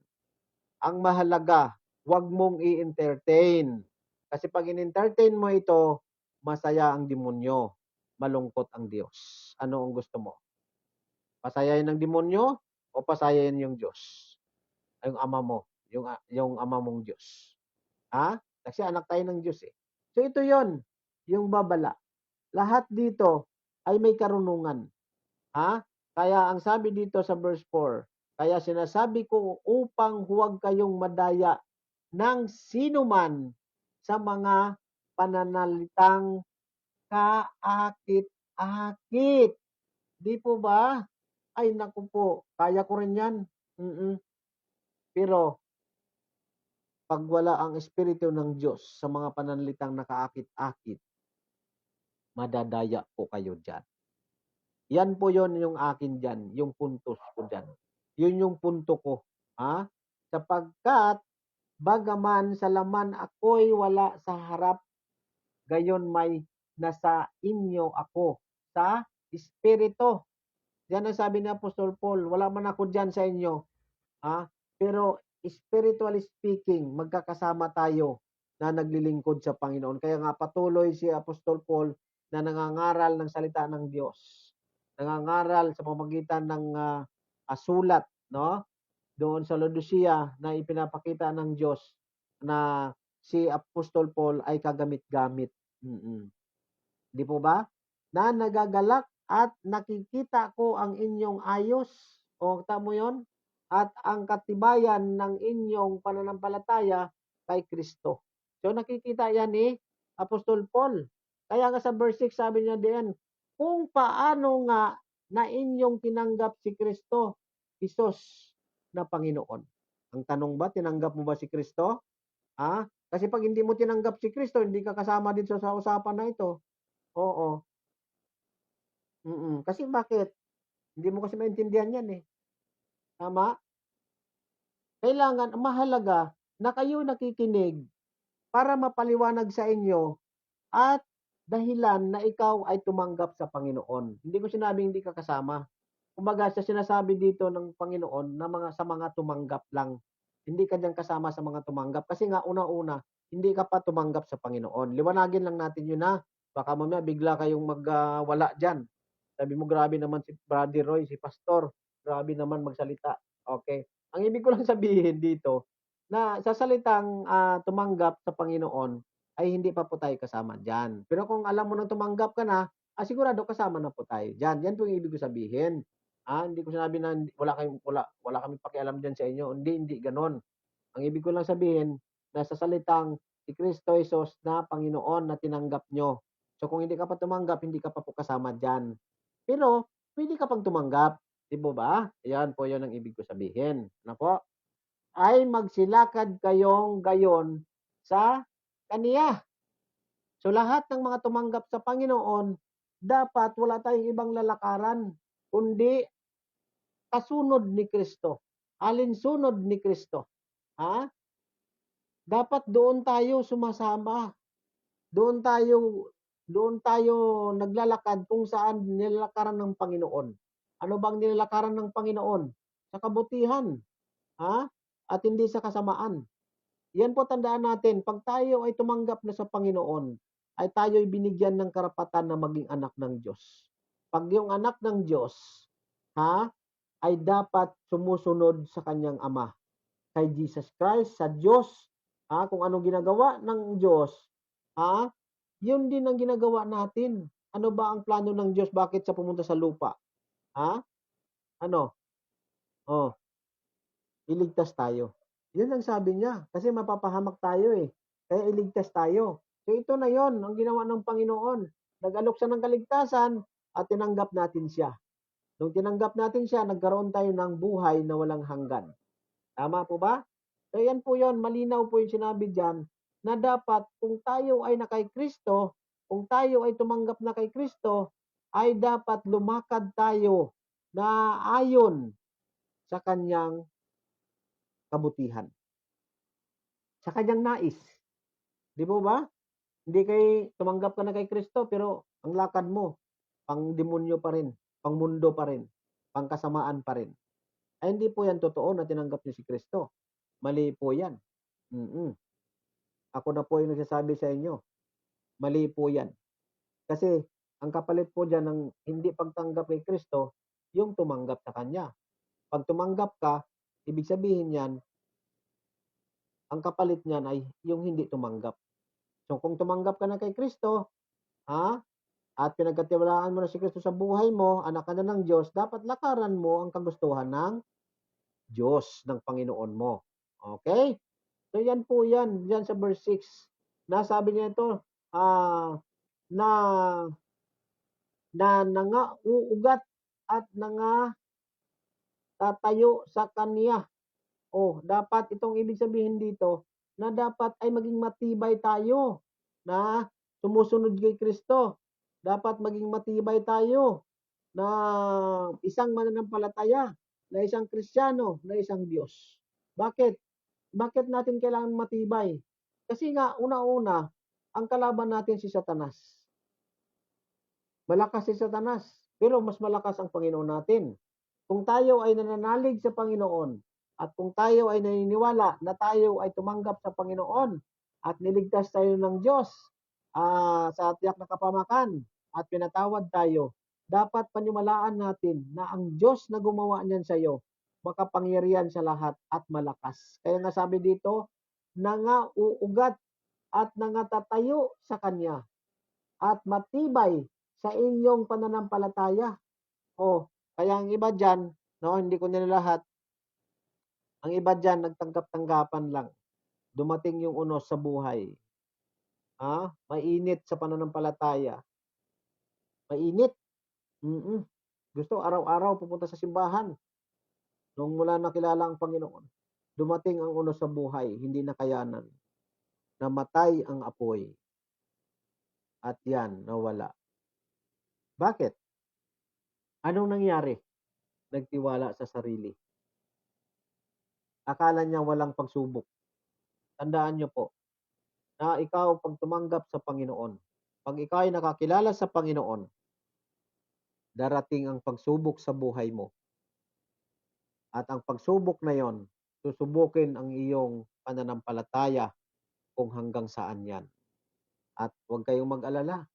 Ang mahalaga, wag mong i-entertain. Kasi pag in-entertain mo ito, masaya ang demonyo, malungkot ang Diyos. Ano ang gusto mo? Pasayahin ng demonyo o pasayahin yung Diyos? Yung ama mo, yung ama mong Diyos. Ha? Kasi anak tayo ng Diyos eh. So ito yon, yung babala. Lahat dito ay may karunungan. Ha? Kaya ang sabi dito sa verse 4, kaya sinasabi ko upang huwag kayong madaya ng sinuman sa mga pananalitang kaakit-akit. Di po ba? Ay naku po, kaya ko rin yan. Pero pag wala ang Espiritu ng Diyos sa mga pananalitang nakaakit-akit, madadaya po kayo dyan. Yan po yon yung akin dyan, yung puntos ko dyan. Yun yung punto ko. Ha? Sapagkat, bagaman sa laman ako'y wala sa harap, gayon may nasa inyo ako sa Espiritu. Yan ang sabi ni Apostol Paul, wala man ako dyan sa inyo. Ha? Pero spiritually speaking, magkakasama tayo na naglilingkod sa Panginoon. Kaya nga patuloy si Apostol Paul na nangangaral ng salita ng Diyos. Nangangaral sa pamamagitan ng sulat, no? Doon sa Laodicea na ipinapakita ng Diyos na si Apostol Paul ay kagamit-gamit. Di po ba? Na nagagalak at nakikita ko ang inyong ayos. O tamo yon? At ang katibayan ng inyong pananampalataya kay Kristo. So nakikita yan ni Apostol Paul. Kaya nga sa verse 6 sabi niya diyan, kung paano nga na inyong tinanggap si Kristo, Isos na Panginoon. Ang tanong ba, tinanggap mo ba si Kristo? Ha? Kasi pag hindi mo tinanggap si Kristo, hindi ka kasama dito sa usapan na ito. Oo. Kasi bakit? Hindi mo kasi maintindihan yan eh. Tama? Kailangan, mahalaga na kayo nakikinig para mapaliwanag sa inyo at dahilan na ikaw ay tumanggap sa Panginoon. Hindi ko sinabing hindi ka kasama. Kumbaga, sa sinasabi dito ng Panginoon na sa mga tumanggap lang. Hindi ka diyan kasama sa mga tumanggap. Kasi nga, una-una, hindi ka pa tumanggap sa Panginoon. Liwanagin lang natin yun na. Baka mamaya bigla kayong wala diyan. Sabi mo, "Grabe naman si Brother Roy, si pastor, grabe naman magsalita." Okay. Ang ibig ko lang sabihin dito na sa salitang, tumanggap sa Panginoon ay hindi pa po tayo kasama diyan. Pero kung alam mo ng tumanggap ka na, sigurado kasama na po tayo diyan. Yan po yung ibig ko sabihin. Hindi ko sinabi na wala kaming pakialam diyan sa inyo, hindi gano'n. Ang ibig ko lang sabihin na sa salitang si Kristo Jesus na Panginoon na tinanggap niyo. So kung hindi ka pa tumanggap, hindi ka pa po kasama diyan. Pero puwede ka pang tumanggap, 'di po ba? Ayan po 'yun ang ibig ko sabihin. Ano po? Ay magsilakad kayong gayon sa Kaniya. So lahat ng mga tumanggap sa Panginoon, dapat wala tayong ibang lalakaran kundi kasunod ni Kristo, alinsunod ni Kristo. Ha? Dapat doon tayo sumasama, doon tayo doon tayo naglalakad kung saan nilalakaran ng Panginoon. Ano bang nilalakaran ng Panginoon? Sa kabutihan, ha? At hindi sa kasamaan. Yan po tandaan natin, 'pag tayo ay tumanggap na sa Panginoon, ay tayo'y binigyan ng karapatan na maging anak ng Diyos. 'Pag yung anak ng Diyos, ha, ay dapat sumusunod sa kanyang Ama, kay Jesus Christ, sa Diyos, kung anong ginagawa ng Diyos, ha, yun din ang ginagawa natin. Ano ba ang plano ng Diyos? Bakit siya pumunta sa lupa? Ha? Ano? Oh, iligtas tayo. Yun ang sabi niya. Kasi mapapahamak tayo eh. Kaya iligtas tayo. So ito na yon ang ginawa ng Panginoon. Nag-alok siya ng kaligtasan at tinanggap natin siya. Nung tinanggap natin siya, nagkaroon tayo ng buhay na walang hanggan. Tama po ba? So yan po yon, malinaw po yung sinabi diyan na dapat kung tayo ay na kay Kristo, kung tayo ay tumanggap na kay Kristo, ay dapat lumakad tayo na ayon sa kanyang kabutihan, sa kanyang nais. Di po ba? Hindi tumanggap ka na kay Kristo pero ang lakad mo pang demonyo pa rin, pang mundo pa rin, pang kasamaan pa rin. Ay hindi po yan totoo na tinanggap niyo si Kristo. Mali po yan. Mm. Ako na po yung nagsasabi sa inyo, mali po yan. Kasi ang kapalit po diyan ng hindi pagtanggap kay Kristo, yung tumanggap sa Kanya. 'Pag tumanggap ka, ibig sabihin niyan, ang kapalit niyan ay yung hindi tumanggap. So kung tumanggap ka na kay Kristo, ha, at pinagkatiwalaan mo na si Kristo sa buhay mo, anak ka na ng Diyos, dapat lakaran mo ang kagustuhan ng Diyos, ng Panginoon mo. Okay? So yan po yan, diyan sa verse 6. Nasabi niya ito, ah, na nangauugat at nangatatayo sa Kaniya. Dapat itong ibig sabihin dito na dapat ay maging matibay tayo na sumusunod kay Kristo. Dapat maging matibay tayo na isang mananampalataya, na isang Kristiyano, na isang Diyos. Bakit? Bakit natin kailangan matibay? Kasi nga, una-una, ang kalaban natin si Satanas. Malakas si Satanas, pero mas malakas ang Panginoon natin. Kung tayo ay nananalig sa Panginoon at kung tayo ay naniniwala na tayo ay tumanggap sa Panginoon at niligtas tayo ng Diyos sa tiyak na kapamakan at pinatawad tayo, dapat paniwalaan natin na ang Diyos na gumawa niyan sa iyo, makapangyarihan sa lahat at malakas. Kaya nga sabi dito, nangauugat at nangatatayo sa Kanya at matibay sa inyong pananampalataya. Kaya ang iba diyan, no, hindi ko nilalahat, ang iba diyan nagtanggap-tanggapan lang. Dumating yung unos sa buhay. Mainit sa pananampalataya. Mainit. Gusto araw-araw pupunta sa simbahan. Nung mula nakilala ang Panginoon, dumating ang unos sa buhay, hindi nakayanan. Namatay ang apoy. At yan, nawala. Bakit? Anong nangyari? Nagtiwala sa sarili. Akala niya walang pagsubok. Tandaan niyo po, na ikaw pag tumanggap sa Panginoon, pag ikaw ay nakakilala sa Panginoon, darating ang pagsubok sa buhay mo. At ang pagsubok na yon, susubukin ang iyong pananampalataya kung hanggang saan yan. At huwag kayong mag-alala.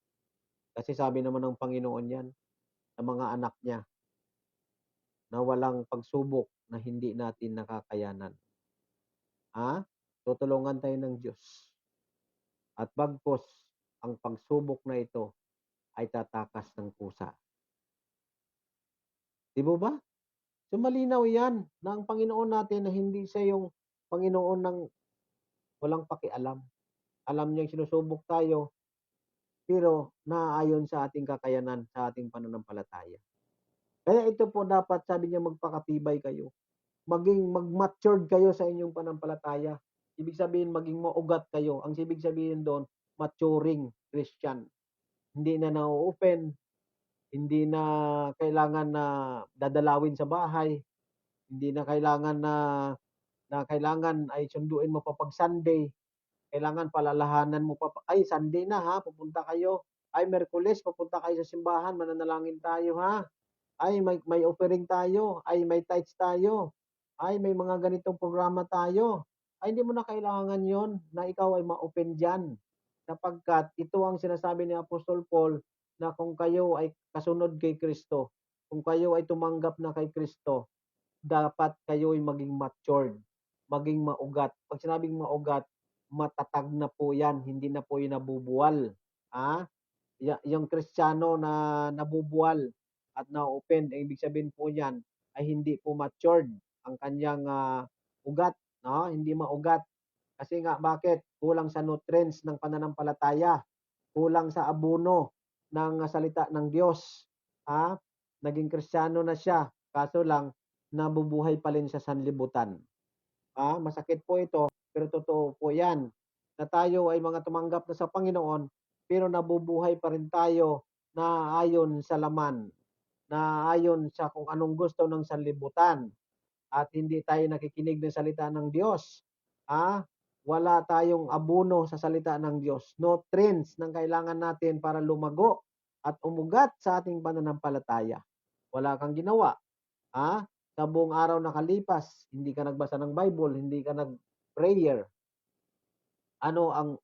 Kasi sabi naman ng Panginoon yan sa mga anak niya na walang pagsubok na hindi natin nakakayanan. Tutulungan tayo ng Diyos. At bagkus ang pagsubok na ito ay tatakas ng pusa. Di ba? So malinaw yan na ang Panginoon natin na hindi siya yung Panginoon ng walang pakialam. Alam niyang sinusubok tayo, pero naaayon sa ating kakayanan, sa ating pananampalataya. Kaya ito po dapat, sabi niya, magpakatibay kayo. Mag-matured kayo sa inyong pananampalataya. Ibig sabihin, maging maugat kayo. Ang ibig sabihin doon, maturing Christian. Hindi na na-open, hindi na kailangan na dadalawin sa bahay, hindi na kailangan na kailangan ay sunduin mo pa pag Sunday. Kailangan palalahanan mo pa, ay Sunday na ha, pupunta kayo. Ay Miyerkules, pupunta kayo sa simbahan, mananalangin tayo ha. Ay may offering tayo, ay may tithes tayo. Ay may mga ganitong programa tayo. Ay hindi mo na kailangan yon na ikaw ay ma-open diyan. Sapagkat ito ang sinasabi ni Apostol Paul na kung kayo ay kasunod kay Kristo, kung kayo ay tumanggap na kay Kristo, dapat kayo ay maging matured, maging maugat. Pag sinabing maugat, matatag na po yan, hindi na po yung nabubuwal. Yung Kristiyano na nabubuwal at na-open, ibig sabihin po yan ay hindi po matured ang kanyang ugat, no? Hindi maugat. Kasi nga, bakit? Kulang sa nutrients ng pananampalataya, kulang sa abono ng salita ng Diyos. Naging Kristiyano na siya, kaso lang, nabubuhay pa rin sa sanlibutan. Masakit po ito, pero totoo po yan, na tayo ay mga tumanggap na sa Panginoon, pero nabubuhay pa rin tayo na ayon sa laman, na ayon sa kung anong gusto ng sanlibutan, at hindi tayo nakikinig ng salita ng Diyos. Wala tayong abono sa salita ng Diyos. No trends ng kailangan natin para lumago at umugat sa ating pananampalataya. Wala kang ginawa. Sa buong araw nakalipas, hindi ka nagbasa ng Bible, hindi ka nag-prayer. Ano ang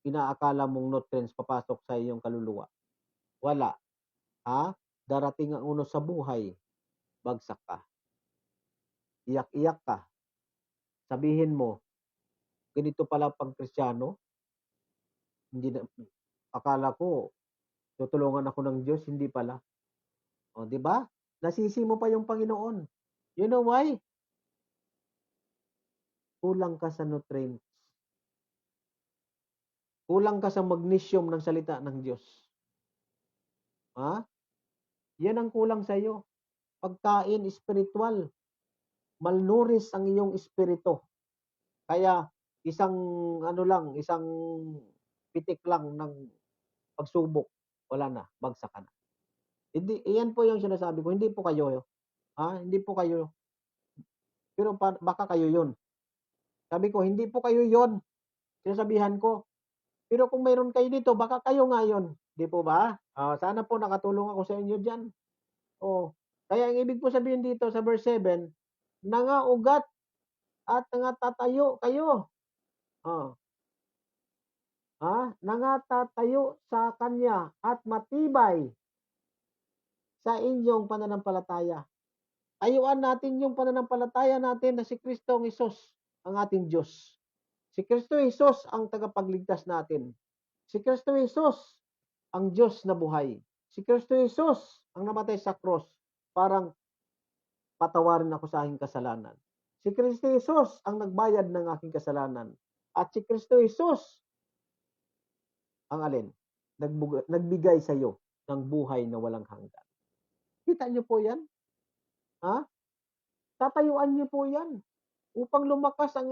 inaakala mong nutrients papasok sa iyong kaluluwa? Wala. Darating ang uno sa buhay, bagsak ka. Iyak-iyak ka. Sabihin mo, ganito pala pag Kristiyano. Hindi na, akala ko, tutulungan ako ng Diyos, hindi pala. Di ba? Nasisi mo pa yung Panginoon. You know why? Kulang ka sa nutrients. Kulang ka sa magnesium ng salita ng Diyos. Yan ang kulang sa iyo. Pagkain spiritual. Malnourished ang iyong espiritu. Kaya isang isang pitik lang ng pagsubok, wala na, bagsak ka na. Iyan po yung sinasabi ko, hindi po kayo. Hindi po kayo. Pero baka kayo yun. Sabi ko, hindi po kayo yun. Sinasabihan ko. Pero kung mayroon kayo dito, baka kayo nga yun. Di po ba? Sana po nakatulong ako sa inyo dyan. Kaya ang ibig po sabihin dito sa verse 7, nangaugat at nangatatayo kayo. Nangatatayo sa Kanya at matibay sa inyong pananampalataya. Tayuan natin yung pananampalataya natin na si Kristong Hesus ang ating Diyos. Si Kristo Hesus ang tagapagligtas natin. Si Kristo Hesus ang Diyos na buhay. Si Kristo Hesus ang namatay sa cross parang patawarin ako sa aking kasalanan. Si Kristo Hesus ang nagbayad ng aking kasalanan. At si Kristo Hesus ang alin? Nagbigay sa iyo ng buhay na walang hanggan. Kita niyo po yan? Tatayuan niyo po yan upang lumakas ang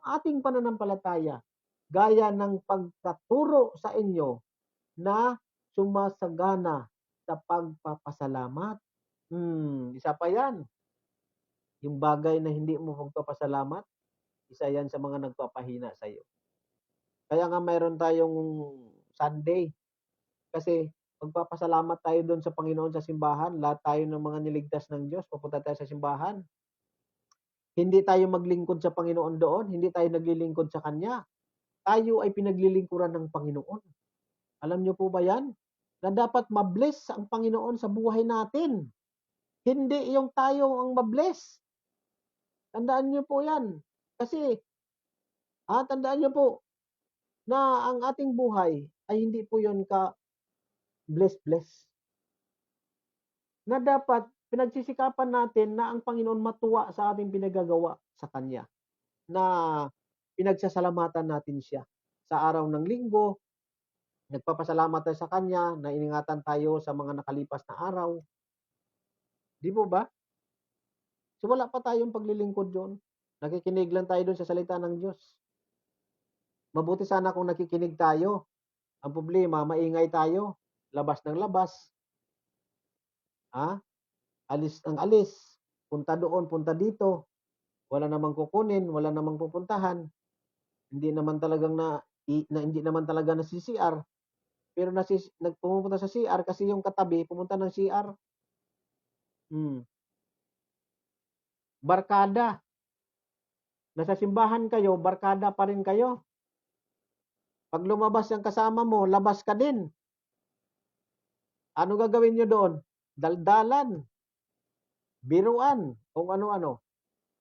ating pananampalataya. Gaya ng pagkaturo sa inyo na sumasagana sa pagpapasalamat. Isa pa yan. Yung bagay na hindi mo pagpapasalamat, isa yan sa mga nagpapahina sa iyo. Kaya nga mayroon tayong Sunday. Kasi magpapasalamat tayo doon sa Panginoon sa simbahan. Lahat tayo ng mga niligtas ng Diyos, pupunta tayo sa simbahan. Hindi tayo maglingkod sa Panginoon doon, hindi tayo naglilingkod sa Kanya. Tayo ay pinaglilingkuran ng Panginoon. Alam niyo po ba yan? na dapat ma-bless ang Panginoon sa buhay natin. Hindi yung tayo ang ma-bless. Tandaan niyo po yan. Kasi, tandaan niyo po na ang ating buhay ay hindi po yun ka-bless-bless. Na dapat pinagsisikapan natin na ang Panginoon matuwa sa ating pinagagawa sa Kanya. Na pinagsasalamatan natin siya. Sa araw ng linggo, nagpapasalamat tayo sa Kanya na iningatan tayo sa mga nakalipas na araw. Di po ba? So wala pa tayong paglilingkod doon. Nakikinig lang tayo doon sa salita ng Diyos. Mabuti sana kung nakikinig tayo. Ang problema, maingay tayo. Labas ng labas. Alis ng alis. Punta doon, punta dito. Wala namang kukunin, wala namang pupuntahan. Hindi naman talaga nasi-CR. Pero nagpupunta sa CR kasi yung katabi pumunta ng CR. Barkada. Nasa simbahan kayo, barkada pa rin kayo. Pag lumabas yung kasama mo, labas ka din. Ano gagawin nyo doon? Daldalan. Biruan. Kung ano-ano.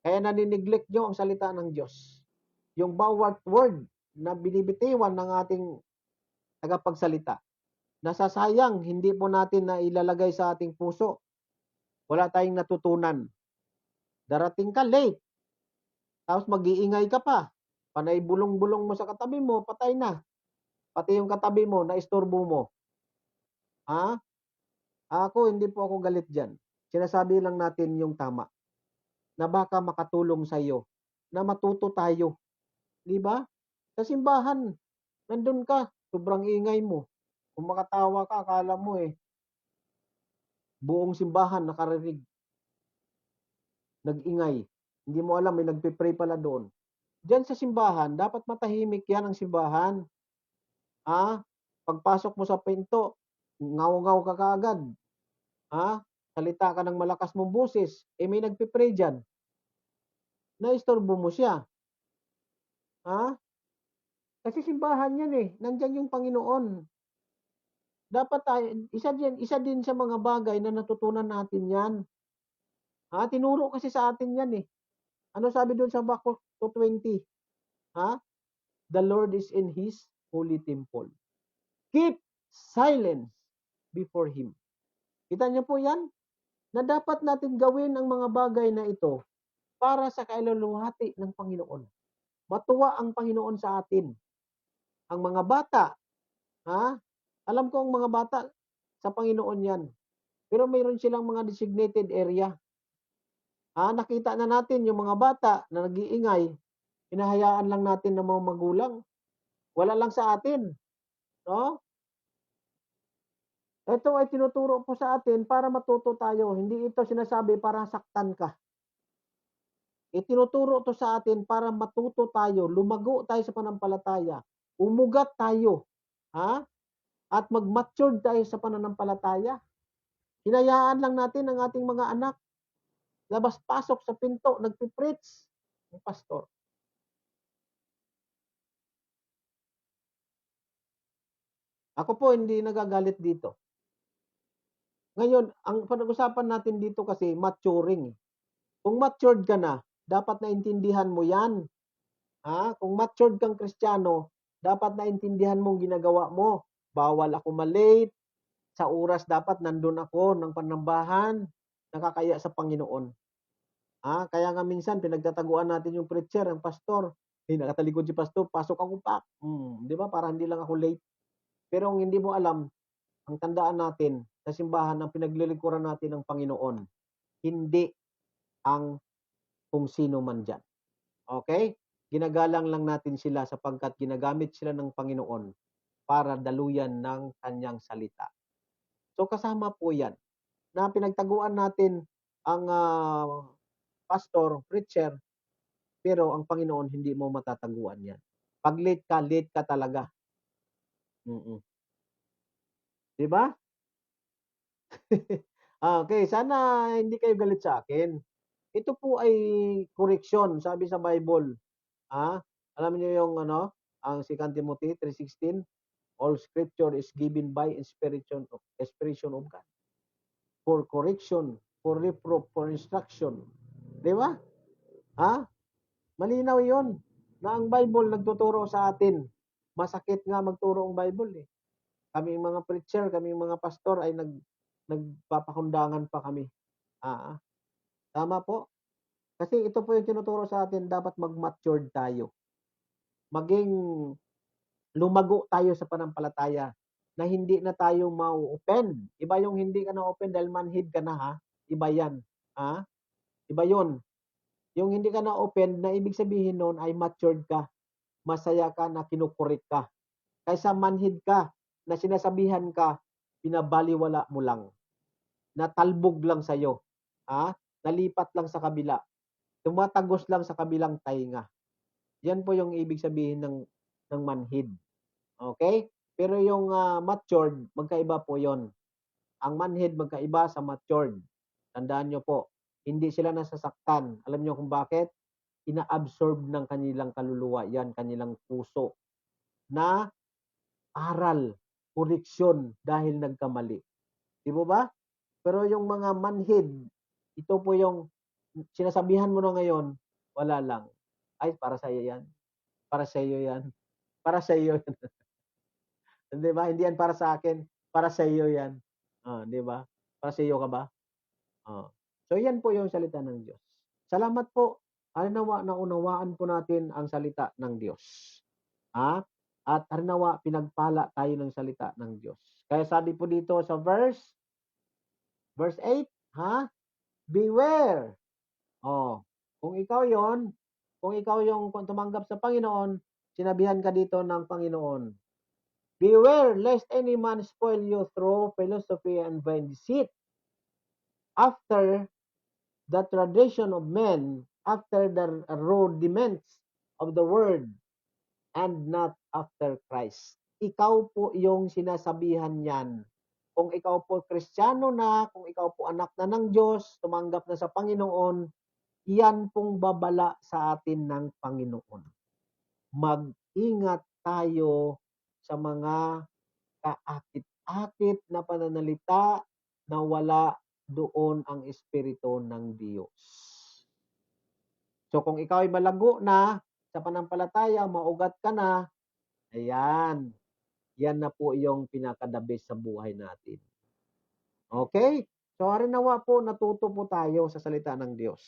Kaya naniniglect nyo ang salita ng Diyos. Yung bawat word na binibitiwan ng ating tagapagsalita. Nasasayang, hindi po natin na ilalagay sa ating puso. Wala tayong natutunan. Darating ka late. Tapos mag-iingay ka pa. Panay bulong-bulong mo sa katabi mo, patay na. Pati yung katabi mo, naistorbo mo. Ako, hindi po ako galit dyan. Sinasabi lang natin yung tama. Na baka makatulong sa iyo. Na matuto tayo. Di ba? Sa simbahan, nandun ka, sobrang ingay mo. Kung makatawa ka, akala mo buong simbahan nakarinig. Nag-ingay. Hindi mo alam, may nagpe-pray pala doon. Diyan sa simbahan, dapat matahimik yan ang simbahan. Pagpasok mo sa pinto, ngaw-ngaw ka kaagad. Salita ka ng malakas mong boses, may nagpe-pray dyan. Naistorbo mo siya. Kasi simbahan yan Nandyan yung Panginoon. Dapat tayo, isa din sa mga bagay na natutunan natin yan. Tinuro kasi sa atin yan Ano sabi doon sa Habakkuk 2:20? The Lord is in His holy temple. Keep silence before Him. Kita niyo po yan? Na dapat natin gawin ang mga bagay na ito para sa kailuluhati ng Panginoon. Matuwa ang Panginoon sa atin. Ang mga bata, alam ko ang mga bata sa Panginoon yan. Pero mayroon silang mga designated area. Nakita na natin yung mga bata na nag-iingay, hinahayaan lang natin ng mga magulang. Wala lang sa atin. No? Ito ay tinuturo po sa atin para matuto tayo. Hindi ito sinasabi para saktan ka. Itinuturo to sa atin para matuto tayo, lumago tayo sa pananampalataya, umugat tayo, at mag-mature tayo sa pananampalataya. Hinayaan lang natin ang ating mga anak, labas-pasok sa pinto, nagpipreach ng pastor. Ako po hindi nagagalit dito. Ngayon, ang pag-usapan natin dito kasi maturing. Kung matured ka na, dapat naintindihan mo yan. Kung matured kang Kristiyano, dapat naintindihan mong ginagawa mo. Bawal ako malate. Sa oras dapat nandun ako ng panambahan. Nakakaya sa Panginoon. Kaya nga minsan pinagtataguan natin yung preacher, ang pastor. Nakatalikod si pastor, pasok ako pa. Di ba? Para hindi lang ako late. Pero kung hindi mo alam, ang tandaan natin sa simbahan ang pinaglilingkuran natin ng Panginoon. Hindi ang kung sino man dyan. Okay? Ginagalang lang natin sila sapagkat ginagamit sila ng Panginoon para daluyan ng kanyang salita. So kasama po yan na pinagtaguan natin ang pastor, preacher, pero ang Panginoon hindi mo matataguan yan. Pag late ka talaga. Di ba? Okay, sana hindi kayo galit sa akin. Ito po ay correction, sabi sa Bible. Alam niyo yung ang 2 Timothy 3:16, All scripture is given by inspiration of God. For correction, for reproof, for instruction. Di ba? Ha? Malinaw yon na ang Bible nagtuturo sa atin. Masakit nga magturo ang Bible eh. Kaming mga preacher, kaming mga pastor ay nagpapakundangan pa kami. Tama po. Kasi ito po yung tinuturo sa atin, dapat mag-matured tayo. Maging lumago tayo sa panampalataya na hindi na tayo mau-offend. Iba yung hindi ka na-offend dahil manhid ka na ha. Iba yan. Ha? Iba yun. Yung hindi ka na-offend na ibig sabihin nun ay matured ka. Masaya ka na kinukurik ka. Kaysa manhid ka na sinasabihan ka, pinabaliwala mo lang. Natalbog lang sa'yo. Ha? Nalipat lang sa kabila. Tumatagos lang sa kabilang tainga. Yan po yung ibig sabihin ng manhid. Okay? Pero yung matured, magkaiba po yon. Ang manhid magkaiba sa matured. Tandaan nyo po, hindi sila nasasaktan. Alam nyo kung bakit? Ina-absorb ng kanilang kaluluwa, yan, kanilang puso, na aral, koreksyon dahil nagkamali. Di mo ba? Pero yung mga manhid, ito po yung sinasabihan mo na ngayon, wala lang. Ay, para sa iyo yan. Para sa iyo yan. Para sa iyo yan. Di ba? Hindi yan para sa akin. Para sa iyo yan. Di ba? Para sa iyo ka ba? So, yan po yung salita ng Diyos. Salamat po. Harinawa na unawaan po natin ang salita ng Diyos. At harinawa, pinagpala tayo ng salita ng Diyos. Kaya sabi po dito sa verse 8, beware. Kung ikaw yung tumanggap sa Panginoon, sinabihan ka dito ng Panginoon, beware lest any man spoil you through philosophy and vain deceit, after the tradition of men, after the rudiments of the word, and not after Christ. Ikaw po yung sinasabihan niyan. Kung ikaw po Kristiyano na, kung ikaw po anak na ng Diyos, tumanggap na sa Panginoon, iyan pong babala sa atin ng Panginoon. Mag-ingat tayo sa mga kaakit-akit na pananalita na wala doon ang Espiritu ng Diyos. So kung ikaw ay malago na sa panampalataya, maugat ka na, ayan, yan na po yung pinakadabis sa buhay natin. Okay? So harinawa po, natuto po tayo sa salita ng Diyos.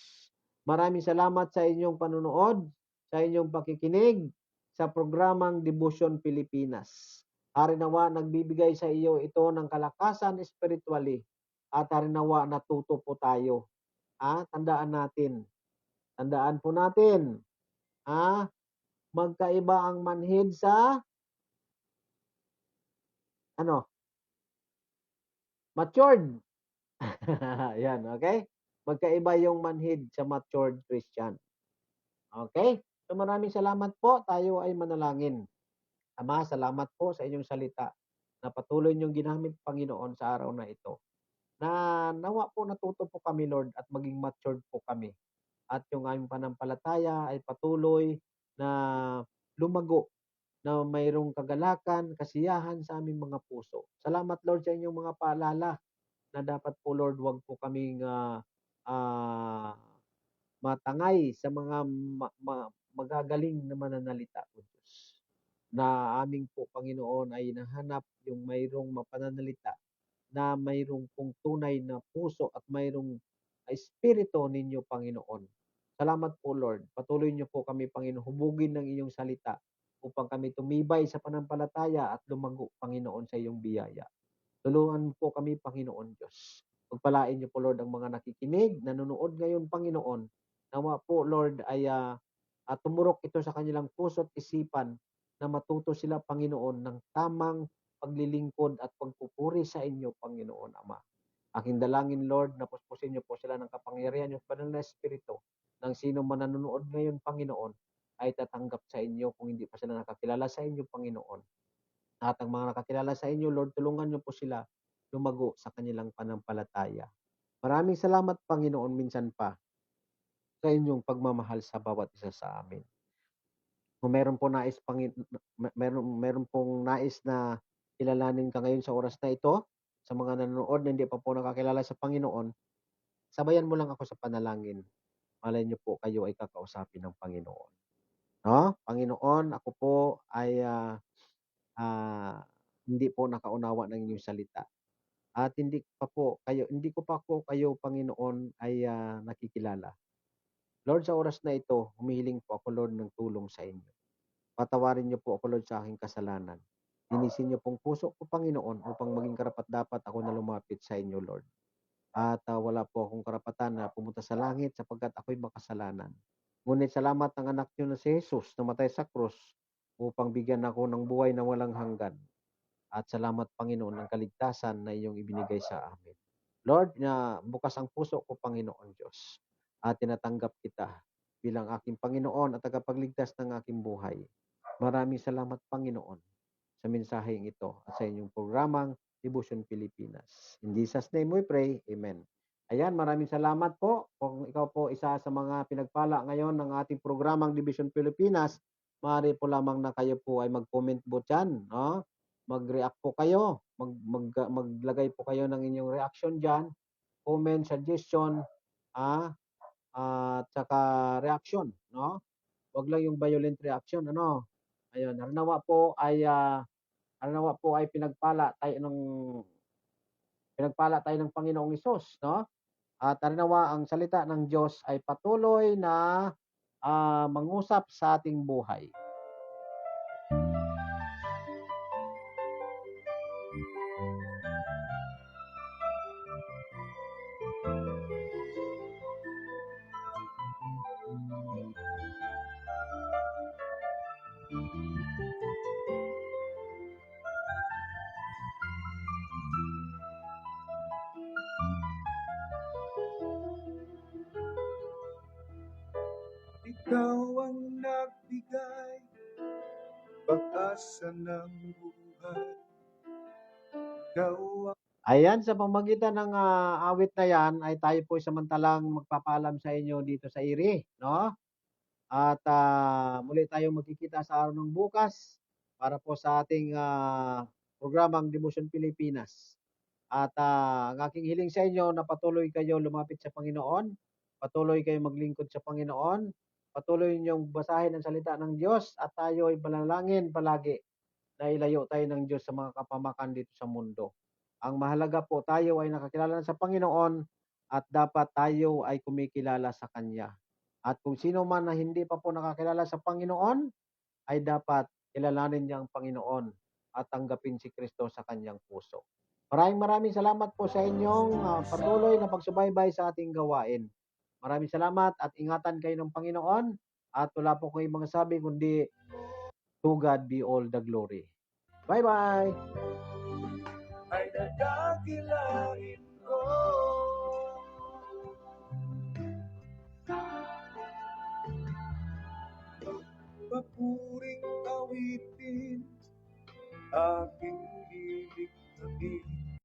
Maraming salamat sa inyong panunood, sa inyong pakikinig sa programang Devotion Pilipinas. Harinawa, nagbibigay sa iyo ito ng kalakasan spiritually. At harinawa, natuto po tayo. Tandaan natin. Tandaan po natin. Magkaiba ang manhid sa matured. Yan, okay? Magkaiba yung manhid sa matured Christian. Okay? So maraming salamat po. Tayo ay manalangin. Ama, salamat po sa inyong salita na patuloy niyong ginamit, Panginoon, sa araw na ito. Na nawa po natuto po kami, Lord, at maging matured po kami. At yung aming panampalataya ay patuloy na lumago, na mayroong kagalakan, kasiyahan sa aming mga puso. Salamat, Lord, sa inyong mga paalala na dapat po, Lord, wag po kaming matangay sa mga magagaling na mananalita po, Diyos. Na aming po, Panginoon, ay nahanap yung mayroong mapananalita na mayroong pong tunay na puso at mayroong espiritu ninyo, Panginoon. Salamat po, Lord. Patuloy niyo po kami, Panginoon, hubugin ng inyong salita upang kami tumibay sa panampalataya at lumago, Panginoon, sa iyong biyaya. Tulungan po kami, Panginoon Diyos. Pagpalain niyo po, Lord, ang mga nakikinig, nanonood ngayon, Panginoon. Nawa po, Lord, ay tumurok ito sa kanilang puso at isipan na matuto sila, Panginoon, ng tamang paglilingkod at pagpupuri sa inyo, Panginoon Ama. Aking dalangin, Lord, na puspusin niyo po sila ng kapangyarihan niyo, banal na Espiritu, ng sino man nanonood ngayon, Panginoon, ay tatanggap sa inyo kung hindi pa sila nakakilala sa inyo, Panginoon. At ang mga nakakilala sa inyo, Lord, tulungan niyo po sila lumago sa kanilang panampalataya. Maraming salamat, Panginoon, minsan pa sa inyong pagmamahal sa bawat isa sa amin. Kung meron po nais meron pong nais na kilalanin ka ngayon sa oras na ito, sa mga nanonood na hindi pa po nakakilala sa Panginoon, sabayan mo lang ako sa panalangin. Malay niyo po kayo ay kakausapin ng Panginoon, 'no? Panginoon, ako po ay, ah, hindi po nakaunawa ng inyong salita at hindi ko pa po kayo, Panginoon, ay, nakikilala. Lord, sa oras na ito, humihiling po ako, Lord, ng tulong sa inyo. Patawarin niyo po ako, Lord, sa aking kasalanan. Linisin niyo pong puso ko, Panginoon, upang maging karapat-dapat ako na lumapit sa inyo, Lord. At, wala po akong karapatan na pumunta sa langit sapagkat ako'y makasalanan. Ngunit salamat ng anak niyo na si Jesus namatay sa krus upang bigyan ako ng buhay na walang hanggan. At salamat, Panginoon, ng kaligtasan na iyong ibinigay sa amin. Lord, na bukas ang puso ko, Panginoon Diyos, at tinatanggap kita bilang aking Panginoon at tagapagligtas ng aking buhay. Maraming salamat, Panginoon, sa mensaheng ito at sa inyong programang Devotion Pilipinas. In Jesus' name we pray. Amen. Ayan, maraming salamat po. Kung ikaw po isa sa mga pinagpala ngayon ng ating programang Division Pilipinas, maaari po lamang na kayo po ay mag-comment po dyan. No? Mag-react po kayo. Maglagay po kayo ng inyong reaction dyan. Comment, suggestion, at saka reaction. No? Wag lang yung violent reaction. Ano? Ayun, harnawa po ay pinagpala tayo ng Panginoong Hesus, no? At harnawa ang salita ng Diyos ay patuloy na mangusap sa ating buhay.
Ikaw ang nagbigay, pag-asa ng buhay. Ikaw ang
Ayan, sa pamamagitan ng awit na yan ay tayo po samantalang magpapaalam sa inyo dito sa IRI, no? At muli tayong magkikita sa araw ng bukas para po sa ating programang Devotion Pilipinas. At ang aking hiling sa inyo na patuloy kayo lumapit sa Panginoon, patuloy kayong maglingkod sa Panginoon, patuloy niyong basahin ang salita ng Diyos at tayo ay manalangin palagi na ilayo tayo ng Diyos sa mga kapamakan dito sa mundo. Ang mahalaga po, tayo ay nakakilala na sa Panginoon at dapat tayo ay kumikilala sa Kanya. At kung sino man na hindi pa po nakakilala sa Panginoon, ay dapat kilalanin niya ang Panginoon at tanggapin si Kristo sa kanyang puso. Maraming salamat po sa inyong patuloy na pagsubaybay sa ating gawain. Maraming salamat at ingatan kayo ng Panginoon at wala po kong ibang sabi kundi to God be all the glory. Bye-bye!
ay nadakilain ko. Papuring awitin,